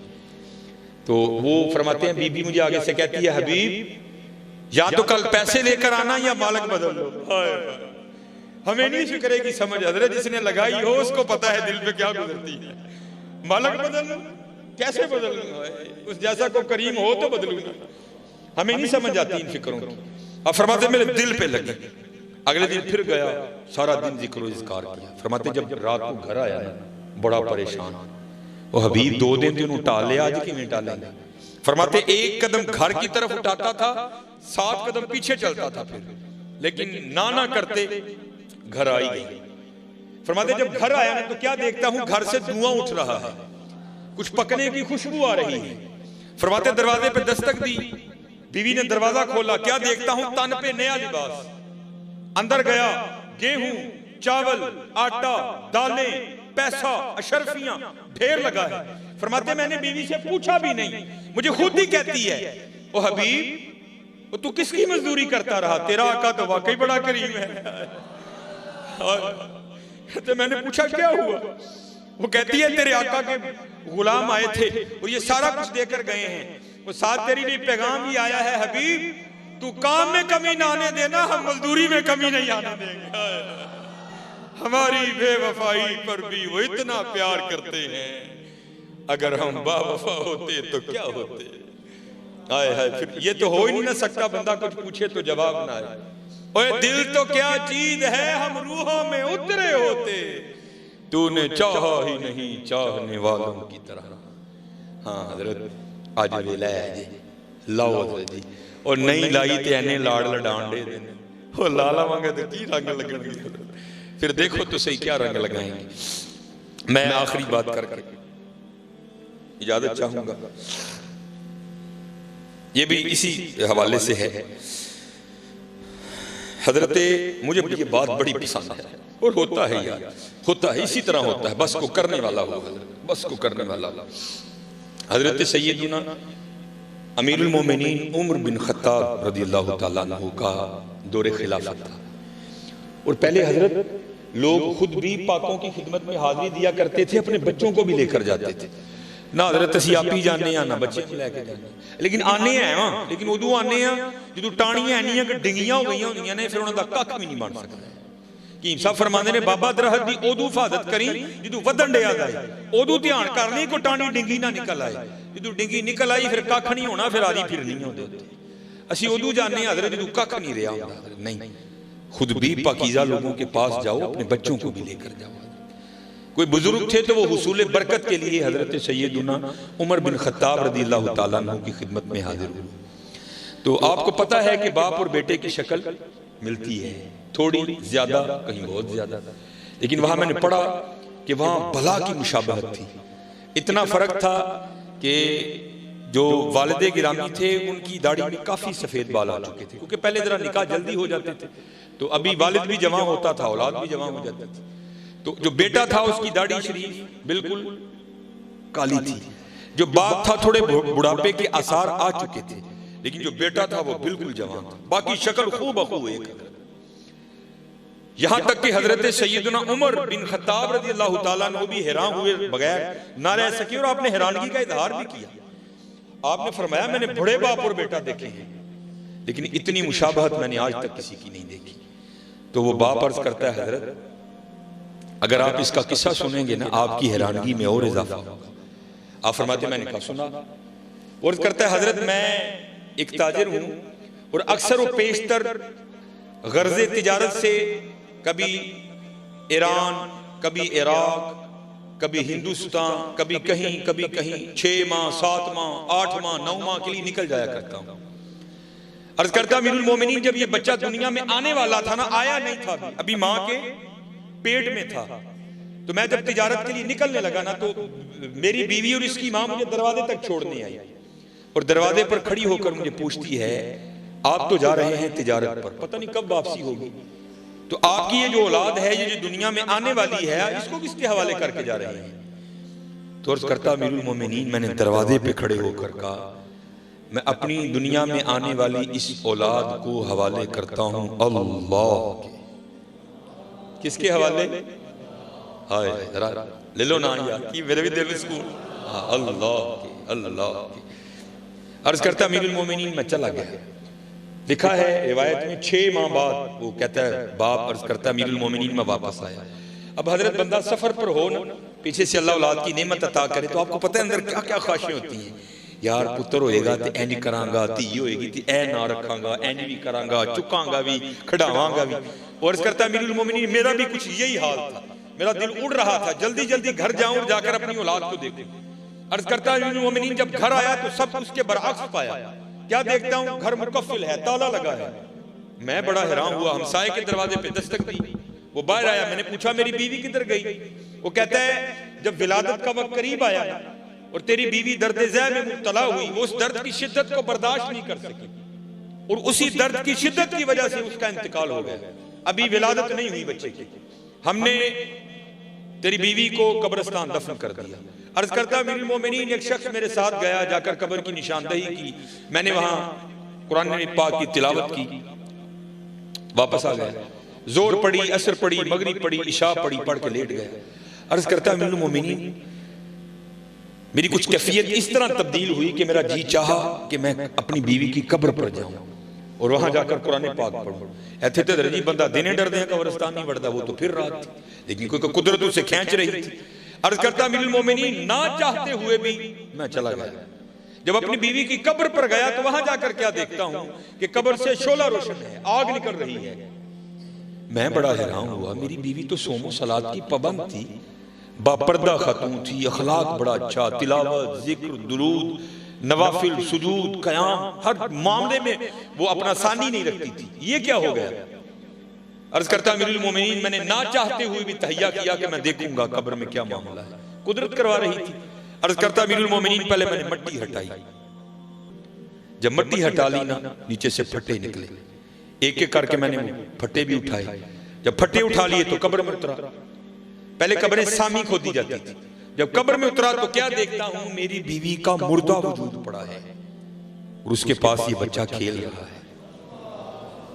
तो वो फरमाते हैं बीबी मुझे आगे से कहती है हबीब या तो कल पैसे लेकर आना या मालिक बदल लो। हमें नहीं फिक्र की समझ, हजरत जिसने लगाई हो उसको पता है दिल पे क्या गुजरती है। मालिक बदल लो, कैसे बदलूंगा? उस जैसा को करीम हो तो बदलूंगा। हमें नहीं समझ आती इन फिक्रों की। अब फरमाते मेरे दिल पे लगी। अगले दिन फिर गया, सारा दिन जिक्र इज़कार किया। फरमाते जब रात को घर आया बड़ा परेशान, वो हबीब 2 दिन उन्होंने टाले, आज किवें टालेंगे? फरमाते एक कदम घर की तरफ उठाता था, 7 कदम पीछे चलता था फिर, लेकिन ना करते घर आई गई। फरमाते जब घर आया ना तो क्या देखता हूं घर से धुआं उठ रहा है, कुछ पकने की खुशबू आ रही है। फरमाते दरवाजे पे दस्तक दी, बीवी ने दरवाजा खोला, क्या देखता हूं तन पे नया लिबास। अंदर गया, गेहूं, चावल, आटा, दालें, पैसा, अशरफियां ढेर लगा है। फरमाते मैंने बीवी से पूछा भी नहीं, मुझे खुद ही कहती है ओ हबीब वो तू किसकी मजदूरी करता रहा? तेरा आका तो वाकई बड़ा करीम है। तो मैंने पूछा क्या हुआ? वो कहती है तेरे आका के गुलाम आए थे और ये सारा कुछ देकर गए हैं, वो साथ तेरी लिए पैगाम भी आया है हबीब तू काम में कमी ना आने देना, हम मजदूरी में कमी नहीं आने देंगे। हमारी बेवफाई पर भी वो इतना प्यार करते हैं, अगर हम बावफा होते तो क्या होते। आए हाय, फिर ये तो हो ही नहीं ना सकता बंदा कुछ पूछे तो जवाब ना आए। ओए दिल तो क्या चीज है, हम रूहों में उतरे होते, तूने चाहा ही नहीं चाहने वालों की तरह। हाँ हजरत आज वेला है जी, लाओ हजरत जी, और नहीं लाई तो एने लाड़ लडान दे देने, वो ला लावांगे तो की रंग लगेंगे, फिर देखो तो सही क्या रंग लगाएंगे। मैं आखिरी बात करके इजाजत चाहूंगा, ये भी इसी हवाले से है। हजरत मुझे ये बात बड़ी पसंद है, और होता है यार, होता है इसी तरह होता है, बस को करने वाला हो, बस को करने वाला। हजरत सैयदना अमीरुल मोमिनीन उमर बिन खत्ताब रज़ियल्लाहु ताला अन्हु का दौरे खिलाफत था, और पहले हजरत लोग खुद भी पाकों की खिदमत में हाजिरी दिया करते थे, अपने बच्चों को भी लेकर जाते थे ना। हजरत असी आप ही जाने ना बच्चे लेके जाने, लेकिन आने हैं वहां, लेकिन उदू आने जो टाणियां एनियां कि डिंगियां हो गई होंदियां ने, फिर उन्हां दा कख भी नहीं बन सकता। कीम साहब फरमांदे ने बाबा दरहत दी ओदू हिफाजत करी जदू वधन डिया दा है, ओदू ध्यान करनी को टाणी डिंगी ना निकल आए, जदू डिंगी निकल आई फिर कख नहीं होना, फिर आरी फिरनी होंदे उत्ते। असी ओदू जाने हजरत जदू कख नहीं रहा होंदा। नहीं, खुद भी पाकीज़ा लोगों के पास जाओ, अपने बच्चों को भी लेकर जाओ। कोई बुजुर्ग थे तो वो हुसूल बरकत के लिए हजरत सैयदना उमर बिन खत्ताब रज़ियल्लाहु ताला अन्हु की खिदमत में हाजिर हुए। तो आपको पता है कि बाप और बेटे की शक्ल मिलती है, थोड़ी ज्यादा कहीं बहुत ज्यादा, लेकिन वहां मैंने पढ़ा कि वहां भला की मुशाबहत थी। इतना फर्क था कि जो वालिदे गिरामी थे उनकी दाढ़ी में काफी सफेद बाल आ चुके थे, क्योंकि पहले जरा निकाह जल्दी हो जाते थे, तो अभी वालिद भी जवां होता था, औलाद भी जवां हो जाती थी। तो जो बेटा था उसकी दाढ़ी शरीफ बिल्कुल काली थी, जो बाप था थोड़े बुढ़ापे के आसार आ चुके थे, लेकिन जो बेटा था वो बिल्कुल जवान था, बाकी शक्ल खूब अखू एक। यहां तक कि हजरत सैयदना उमर बिन खत्ताब रज़ियल्लाहु ताला अन्हु भी हैरान हुए बगैर ना रह सके, और आपने हैरानगी का इजहार भी किया। आपने फरमाया मैंने बड़े बाप और बेटा देखे हैं, लेकिन इतनी मुशाबहत मैंने आज तक किसी की नहीं देखी। तो वो बाप अर्ज करता है हजरत अगर आप इसका किस्सा सुनेंगे ना, आपकी हैरानगी में और इजाफा होगा। आप फरमाते मैंने कहा सुना, और करता है हजरत मैं एक ताजिर हूं, और अक्सर वो पेशतर गर्जे तिजारत से कभी ईरान, कभी इराक, कभी हिंदुस्तान, कभी कहीं 6 माह 7 माह 8 माह 9 माह के लिए निकल जाया करता हूं। अर्ज करता अमीरुल मोमिनीन जब ये बच्चा दुनिया में आने वाला था ना, आया नहीं था अभी मां के पेट में था, तो मैं जब तिजारत के लिए निकलने लगा ना, तो मेरी बीवी और इसकी मां मुझे दरवाजे तक छोड़ने आई, और दरवाजे पर खड़ी होकर मुझे पूछती है आप तो जा रहे हैं तिजारत पर, पता नहीं कब वापसी होगी, तो आपकी ये जो औलाद है, ये जो दुनिया में आने वाली है, इसको किसके हवाले करके जा रहे हैं। तो अर्ज करता अमीरुल मोमिनीन मैंने दरवाजे पे खड़े होकर कहा मैं अपनी दुनिया में आने वाली इस औलाद को हवाले करता हूं अल्लाह के। किसके हवाले? हाय जरा ले लो ना यार, कि मेरे भी दिल में सुकून। हाँ अल्लाह के, अल्लाह के। अर्ज करता अमीरुल मोमिनीन मैं चला गया। लिखा है रिवायत में 6 माह बाद वो कहता है बाप अर्ज करता अमीरुल मोमिनीन मैं वापस आया। अब हजरत बंदा सफर पर हो न, पीछे से अल्लाह औलाद की नेमत अता करे, तो आपको पता है अंदर क्या क्या ख्वाहिशें होती हैं। यार पुत्र होएगा तो इंज करांगा, धी होएगी तो ए ना रखांगा, इंज भी करांगा, चुकांगा भी, खड़ावांगा भी। और अर्ज करता अमीरुल मोमिनीन मेरा भी कुछ यही हाल था, मेरा दिल उड़ रहा था जल्दी जल्दी घर जाऊं और जाकर अपनी औलाद को देखूं। अर्ज करता अमीरुल मोमिनीन जब घर आया तो सब उसके बरअक्स पाया। क्या देखता हूं घर मुकफ्फिल है, ताला लगा है। मैं बड़ा हैरान हुआ, हमसाये के दरवाजे पे दस्तक दी, वो बाहर आया। मैंने पूछा मेरी बीवी किधर गई? वो कहता है जब विलादत का वक्त करीब आया और तेरी बीवी दर्द ज़ह में मुब्तला हुई, वो उस दर्द की शिद्दत को बर्दाश्त नहीं कर सकी और उसी दर्द की शिद्दत की वजह से उसका इंतकाल हो गया। अभी विलादत नहीं हुई बच्चे की, हमने तेरी बीवी को कब्रिस्तान दफन कर दिया। अर्ज करता अमीरुल मोमिनीन एक शख्स मेरे साथ गया, जाकर कब्र की निशानदही की, मैंने वहां कुरान पाक की तिलावत की, वापस आ गया। जोर पड़ी, असर पड़ी, मगरिब पड़ी, इशा पड़ी, पढ़ के लेट गया। अर्ज करता अमीरुल मोमिनीन मेरी कुछ कैफियत इस तरह तब्दील हुई कि मेरा जी चाहा कि मैं अपनी बीवी की कब्र पर जाऊं। और वहां जाकर कुरान पाक पढ़ो। इत्थे तो जी बंदा दिने डरदे कब्रिस्तान नहीं बढ़ता, वो तो फिर रात थी, लेकिन कोई कुदरत उसे खींच रही थी। अर्ज करता अमीरुल मोमिनीन ना चाहते हुए भी मैं चला गया। जब अपनी बीवी की कब्र पर गया तो वहां जाकर क्या देखता हूं कि कब्र से शोला रोशन है, आग निकल रही है। मैं बड़ा हैरान हुआ, मेरी बीवी तो सोमो सलात की पाबंद थी, बापर्दा खतून थी, अखलाक बड़ा अच्छा, तिलावत, जिक्र, दुरूद, नवाफिल, सुजूद, कयाम, हर मामले में वो अपना सानी नहीं रखती थी। ये क्या हो गया? अर्ज करता अमीरुल मोमिनीन मैंने ना चाहते हुए भी तहैया किया कि मैं देखूंगा कब्र में क्या मामला है। कुदरत करवा रही थी। अर्ज करता अमीरुल मोमिनीन पहले मैंने मट्टी हटाई। जब मट्टी हटा ली ना, नीचे से फट्टे निकले, एक एक करके मैंने फट्टे भी उठाए। जब फट्टे उठा लिए तो कब्र में उतरा। पहले कब्रें सामी खोदी जाती थी, जब कब्र में उतरा तो क्या देखता हूं, मेरी बीवी का मुर्दा वजूद पड़ा है और उसके पास ये बच्चा खेल रहा है,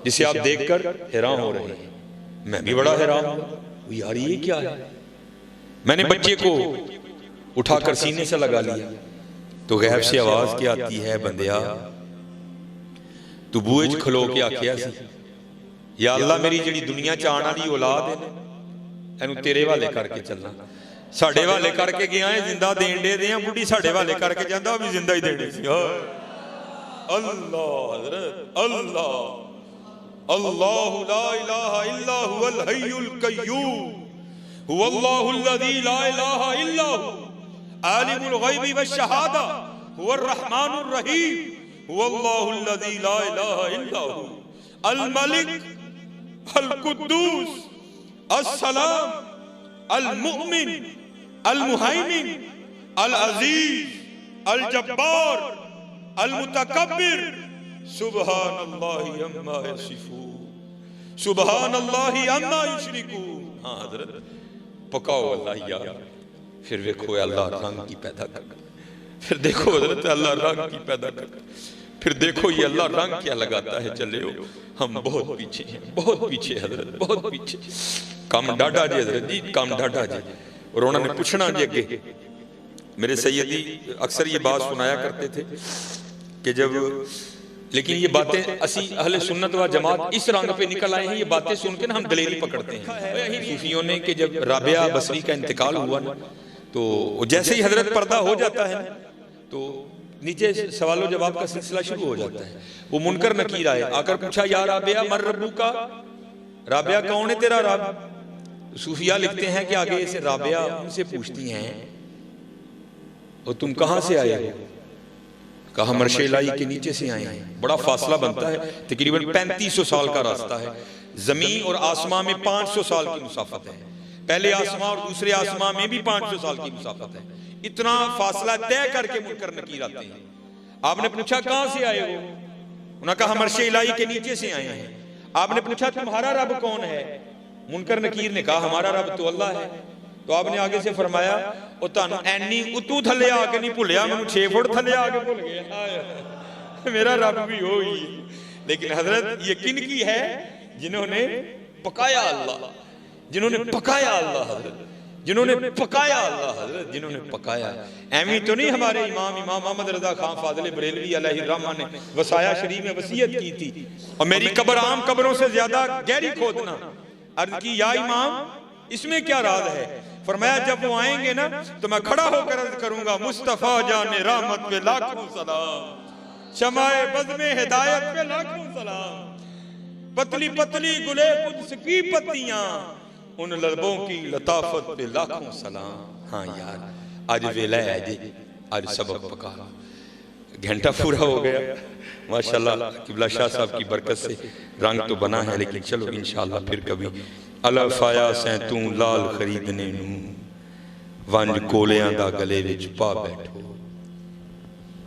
जिसे आप देखकर हैरान हो रहे हैं। मैं भी बड़ा हैरान हूं, यार ये क्या है। मैंने बच्चे को उठाकर सीने से लगा लिया तो गैब से आवाज क्या आती है, बंदिया तू बूहे च खलो के आखिया सी, या अल्लाह मेरी जिहड़ी दुनिया च आने वाली औलाद है इहनूं तेरे हवाले करके चलना। साडे हवाले करके गया है, जिंदा देण दे दियां, बुढ़ी साडे हवाले करके जांदा, भी जिंदा ही देने सी। अल्लाह हज़रत अल्लाह अल्लाहु ला इलाहा इल्ला हुवल हय्युल कय्यूम हुवल्लाहुल्लज़ी ला इलाहा इल्ला हु आलिमुल गैबि वश्शहादा हुवर रहमानुर रहीम हुवल्लाहुल्लज़ी ला इलाहा इल्ला हु अल मलिक अल कुद्दूस अस्सलाम अल मुमिन अल मुहैमिन अल अजीज अल जब्बार अल मुतकब्बिर सुब्हानल्लाहि अम्मा यसिफून सुब्हानल्लाहि अम्मा युशरिकून। हाँ हज़रत पकाओ अल्लाह यार, फिर देखो अल्लाह रंग की पैदा कर, फिर देखो हज़रत अल्लाह रंग की पैदा कर, फिर देखो ये अल्लाह रंग क्या लगाता है। चले हो हम बहुत पीछे हैं, बहुत पीछे हज़रत, बहुत पीछे। कम डाडा जी हज़रत जी, कम डाडा जी। और उन्होंने पूछना जी अगे, मेरे सैयदी अक्सर ये बात सुनाया करते थे कि जब, लेकिन ये बातें असी अहले सुन्नत व जमात इस रंग पे निकल आए हैं, ये बातें सुन के ना हम दलेरी पकड़ते हैं। सूफियों ने कि जब राबिया बसरी का इंतकाल हुआ ना, तो जैसे ही हजरत पर्दा हो जाता है तो नीचे सवालों जवाब का सिलसिला शुरू हो जाता है। वो मुनकर नकीर आए, आकर पूछा या राबिया मर रब्बू का, राबिया कौन है तेरा रब। सूफिया लिखते हैं कि आगे से राबिया उनसे पूछती हैं और तुम कहां से आए हो, कहा मर्शे इलाही के नीचे से आए हैं। बड़ा फासला बनता है, तकरीबन 3500 साल का रास्ता है। जमीन और आसमां में 500 साल की मुसाफत है, पहले आसमां और दूसरे आसमां में भी 500 साल की मुसाफत है। इतना फासला तय करके मुनकर नकीर आते हैं। आपने पूछा कहां से आए हो, उन्होंने कहा मर्शे इलाही के नीचे से आए हैं। आपने पूछा तुम्हारा रब कौन है, मुनकर नकीर ने कहा हमारा रब तो अल्लाह है। तो आपने आगे से फरमाया ओ तानू एनी उतू थले आके नहीं भुलिया, मैनू 6 फुट थले आके भुल गया, मेरा रब भी हो ही। लेकिन हजरत ये किन की है, जिन्होंने पकाया अल्लाह, जिन्होंने पकाया अल्लाह हजरत, जिन्होंने पकाया अल्लाह हजरत, जिन्होंने पकाया। एमी तो नहीं हमारे इमाम मोहम्मद रजा खान फाजिल बरेलवी अलैहि रहमा ने वसाया शरीफ में वसीयत की थी, और मेरी कब्र आम कब्रों से ज्यादा गहरी खोदना। अर्ज की या इमाम इसमें क्या राज है। फरमाया जब वो आएंगे ना तो मैं खड़ा होकर अर्ज करूंगा मुस्तफा जाने रहमत पे लाखों सलाम, शमाए बज़ में हिदायत पे लाखों सलाम, पतली पतली गुले कुद्स की पत्तियां, उन लबों की लताफत पे लाखों सलाम। हाँ यार आज वेला है जी, आज सबक पका, घंटा पूरा हो गया माशाल्लाह। किबला शाह साहब की बरकत से रंग तो बना है, लेकिन चलो इंशाअल्लाह फिर कभी। अलफाया सैं तू लाल खरीदने नू वंज कोलियां दा गले विच पा बैठो।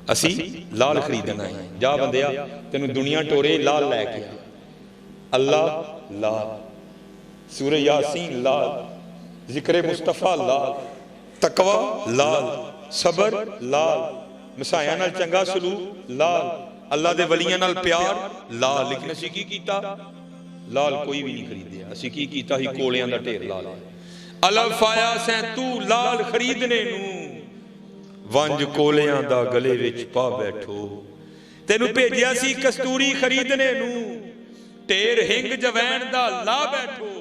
असी लाल खरीदना है, जा बंदिया तेनू दुनिया टोरे लाल लैके आ। अल्लाह लाल, सूरह यासीन लाल, जिक्र मुस्तफा लाल, तकवा लाल, सबर लाल, मसाया नाल चंगा सलूक लाल, अल्लाह दे वलियां नाल प्यार लाल। लेकिन असी की कीता, लाल कोई भी नहीं खरीदिया, असी की कीता ही कोलियां दा ढेर लाल। अलफाया सैं तू लाल खरीदने नू वंज कोलियां दा गले विच पा बैठो। तेनू भेजिया सी कस्तूरी खरीदने नू, ढेर हिंग जवैन दा ला बैठो।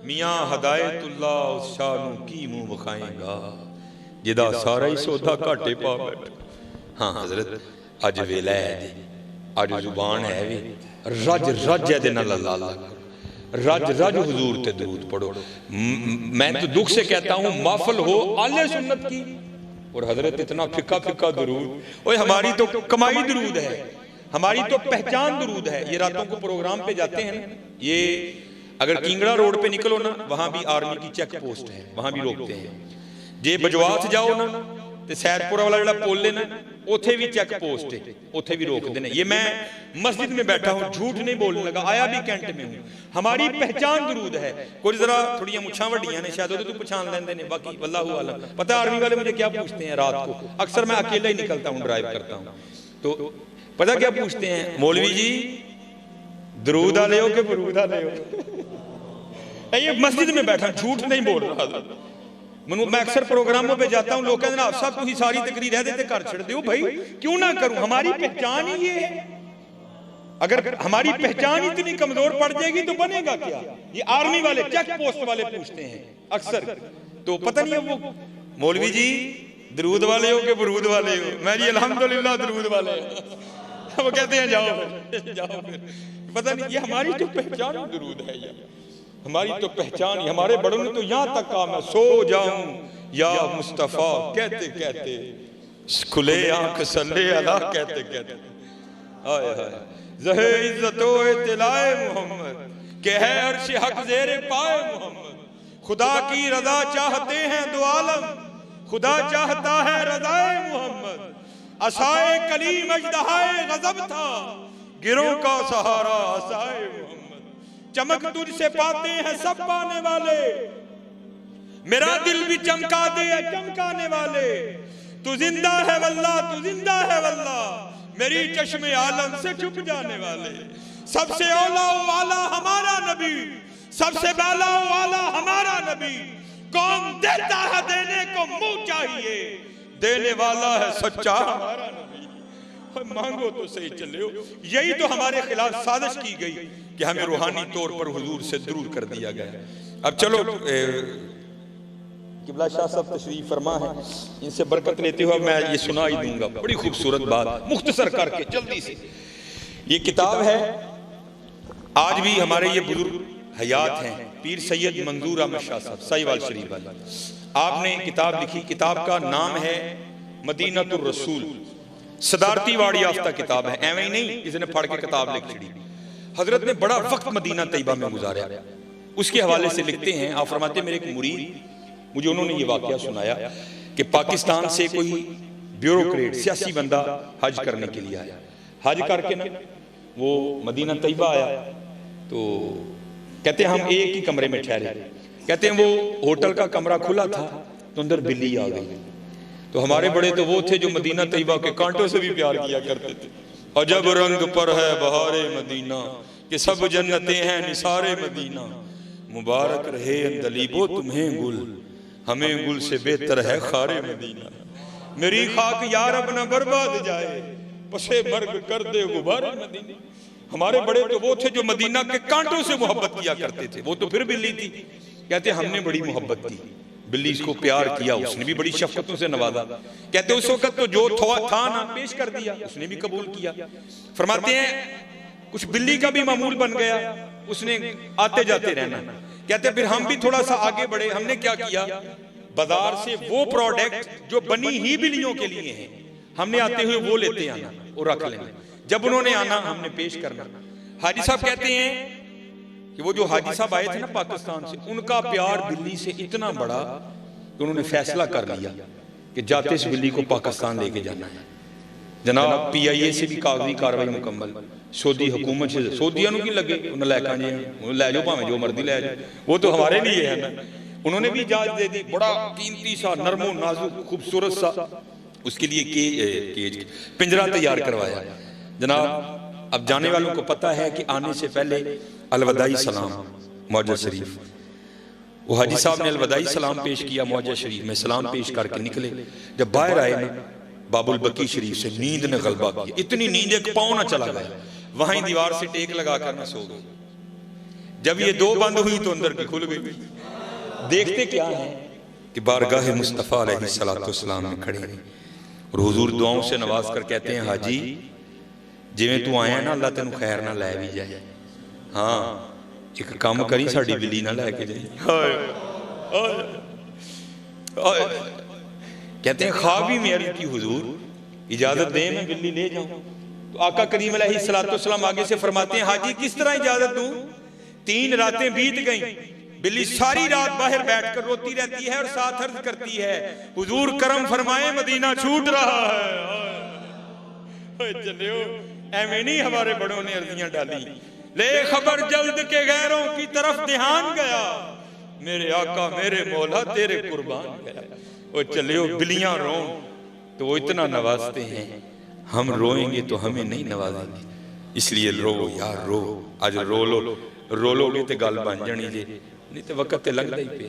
मियां हदायतुल्ला उस शाह नू की मुंह विखाएगा जिदा सारा ही सौदा घाटे पा बैठो। हाँ हजरत अज वेला है जी, अज जुबान है वी रज रज दे नाल ला ला, रज रज हुजूर ते दरूद पढ़ो। मैं तो दुख से कहता हूँ माफल हो आले सुन्नत की, और हजरत इतना फिक्का फिक्का दरूद। ओए हमारी तो कमाई दरूद है, हमारी तो पहचान दरूद है। ये रातों को प्रोग्राम पे जाते हैं, ये अगर किंगड़ा रोड पे निकलो ना, वहां भी आर्मी की चेक पोस्ट है, वहां भी रोकते हैं। जे बजवात जाओ ना तो सैदपुरा वाला जो पुल है ना, उथे भी चेक पोस्ट है, उथे भी रोकते हैं। ये मैं मस्जिद में बैठा हूँ, झूठ नहीं बोलने लगा, आया भी कैंट में हूँ। हमारी पहचान दरूद है। कोई जरा थोड़ी मुछां वड्डियां ने शायद तो पहचान लेंदे ने, बाकी वल्लाहु आलम। पता आर्मी वाले मुझे क्या पूछते हैं रात को, अक्सर मैं अकेला ही निकलता हूँ, ड्राइव करता हूँ, तो पता क्या पूछते हैं, मौलवी जी दरूद वाले हो कि बरूद वाले हो। ये मस्जिद में बैठा, झूठ नहीं बोल रहा। मैं अक्सर प्रोग्रामों पे जाता हूं, लोग कहते हैं सब तुम सारी तकरीर है देते कर छड़ दो। भाई क्यों ना करूं, हमारी पहचान ही ये है। अगर हमारी पहचान इतनी कमजोर पड़ जाएगी तो बनेगा क्या। ये आर्मी वाले चेक पोस्ट वाले पूछते हैं अक्सर, तो पता नहीं है वो मौलवी जी दरूद वाले हो कि बरूद वाले हो। मैं जी अल्हम्दुलिल्लाह दरूद वाले। वो कहते हैं जाओ फिर, जाओ फिर। पता नहीं, ये हमारी जो पहचान दरूद है, ये हमारी तो पहचान ही। हमारे बड़ों ने तो यहां तक कहा मैं सो जाऊं या मुस्तफा कहते कहते, खुले आंख सल्ले अला कहते कहते। हाय हाय ज़हे इज्जतो इत्तिलाए मोहम्मद के है अर्श हक ज़ेरे पाए मोहम्मद। खुदा की रजा चाहते हैं दो आलम, खुदा चाहता है रजाए मोहम्मद। असाए कलीम अजदहाए गजब था, गिरों का सहारा असाए मोहम्मद। चमक तुझसे पाते हैं सब पाने वाले, मेरा दिल भी चमका दे चमकाने वाले। तू जिंदा है वल्लाह, तू जिंदा है वल्लाह, मेरी चश्मे आलम से छुप जाने वाले। सबसे औला वाला हमारा नबी, सबसे बाला वाला हमारा नबी। कौन देता है देने को मुंह चाहिए, देने वाला है सच्चा हमारा नबी। मांगो तो सही चले हो। यही तो हमारे खिलाफ साजिश की गई कि हमें रूहानी तौर पर हुजूर से दूर कर दिया गया। अब चलो किबला शाह साहब तशरीफ फरमा है, इनसे बरकत लेते हुए मैं ये सुना ही दूंगा। बड़ी खूबसूरत बात मुख्तसर करके जल्दी से। ये किताब है, आज भी हमारे ये बुजुर्ग हयात हैं, पीर सैयद मंजूर अहमद शाह साहब साहिवाल शरीफ वाले। आपने किताब लिखी, किताब का नाम है मदीनतुर रसूल। सदारती वाड़ी याफ्ता किताब है, एवं ही नहीं इसने पढ़ के किताब लिख छड़ी। हजरत ने बड़ा वक्त मदीना तैयबा में गुजारा, उसके हवाले से लिखते हैं। आप फरमाते मेरे एक मुरीद, मुझे उन्होंने ये वाकया सुनाया कि पाकिस्तान से कोई ब्यूरोक्रेट सियासी बंदा हज करने के लिए आया। हज करके ना वो मदीना तैयबा आया, तो कहते हैं हम एक ही कमरे में ठहरे। कहते हैं वो होटल का कमरा खुला था तो अंदर बिल्ली आ गई। तो हमारे बड़े तो वो थे जो मदीना तैयबा के कांटों से भी प्यार किया करते थे। अजब रंग पर है बहारे मदीना, कि सब जन्नतें हैं निसारे मदीना। मुबारक रहे अंदलीबो तुम्हें गुल, हमें गुल से बेहतर है खारे मदीना। मेरी खाक यार अपना बर्बाद जाए, पसे मर्ग कर दे गुबारे मदीना। हमारे बड़े तो वो थे जो मदीना के कांटों से मोहब्बत किया करते थे। वो तो फिर बिल्ली थी, कहते हमने बड़ी मोहब्बत की, बिल्ली इसको प्यार किया, उसने भी बड़ी शफकतों से नवाजा। कहते उस वक्त तो जो था ना पेश कर दिया, उसने भी कबूल किया। फरमाते हैं कुछ बिल्ली का भी मामूल बन गया, उसने आते जाते रहना। कहते फिर हम भी थोड़ा सा आगे बढ़े, हमने क्या किया, बाजार से वो प्रोडक्ट जो बनी ही बिल्लियों के लिए हैं, हमने आते हुए वो लेते आना और रख लेना। जब उन्होंने आना हमने पेश करना। हाजी साहब कहते हैं कि वो जो हाजी साहब आए थे ना पाकिस्तान से, उनका प्यार बिल्ली से इतना बड़ा कि उन्होंने फैसला कर लिया कि जाते इस बिल्ली को पाकिस्तान लेके जाना है। जनाब PIA से भी कागजी कार्रवाई मुकम्मल, सऊदी हुकूमत से, सऊदियों की लगे लैका जी लै जाओ भावें जो मर्जी लै जाओ, वो तो हमारे लिए है ना। उन्होंने भी इजाजत दे दी। बड़ा कीमती सा नरमो नाजुक खूबसूरत सा उसके लिए केज पिंजरा तैयार करवाया। जनाब अब जाने वालों को पता है कि आने से पहले अलवदाई सलाम मौजा शरीफ, वो हाजी साहब ने अलवदाई सलाम पेश किया मौजा शरीफ में, सलाम पेश करके निकले। जब बाहर आए ना बाबुल बकी शरीफ से नींद ने गलबा किया, इतनी नींद एक पाँव ना चला गया, वहीं दीवार से टेक लगा कर ना सो गए। जब ये दो बंद हुई तो अंदर की खुल गई। देखते क्या है कि बारगाह मुस्तफ़ा अलैहिस्सलाम में खड़े हैं और हुजूर दुआओं से नवाज कर कहते हैं, हाजी जिवें तू आया ना अल्लाह तेन खैर ना लै भी जाए। हाँ एक काम करी, साड़ी बिल्ली ना लैके जाए। कहते हैं ख्वाब ही मेरी की हुजूर इजाजत दे मैं बिल्ली ले जाऊं। तो आका करीम अलैहिस्सलाम आगे से फरमाते हैं, हाजी किस तरह इजाजत दूं? 3 रातें बीत गई, बिल्ली सारी रात बाहर बैठकर रोती रहती है और साथ अर्ज करती है, हुजूर करम फरमाए मदीना छूट रहा है। चलियो एवं नहीं हमारे बड़ों ने अर्जियां डाली, ले खबर जल्द के गैरों की तरफ ध्यान गया, मेरे आका मेरे मौला तेरे कुर्बान गया। वो चलियो बिल्लियां रो तो वो इतना नवाजते हैं, हम रोएंगे तो हमें नहीं नवाजेंगे, इसलिए रो यार रो, आज रो लोगे तो गल बन जानी जे, नहीं तो वक्त लगता ही पे।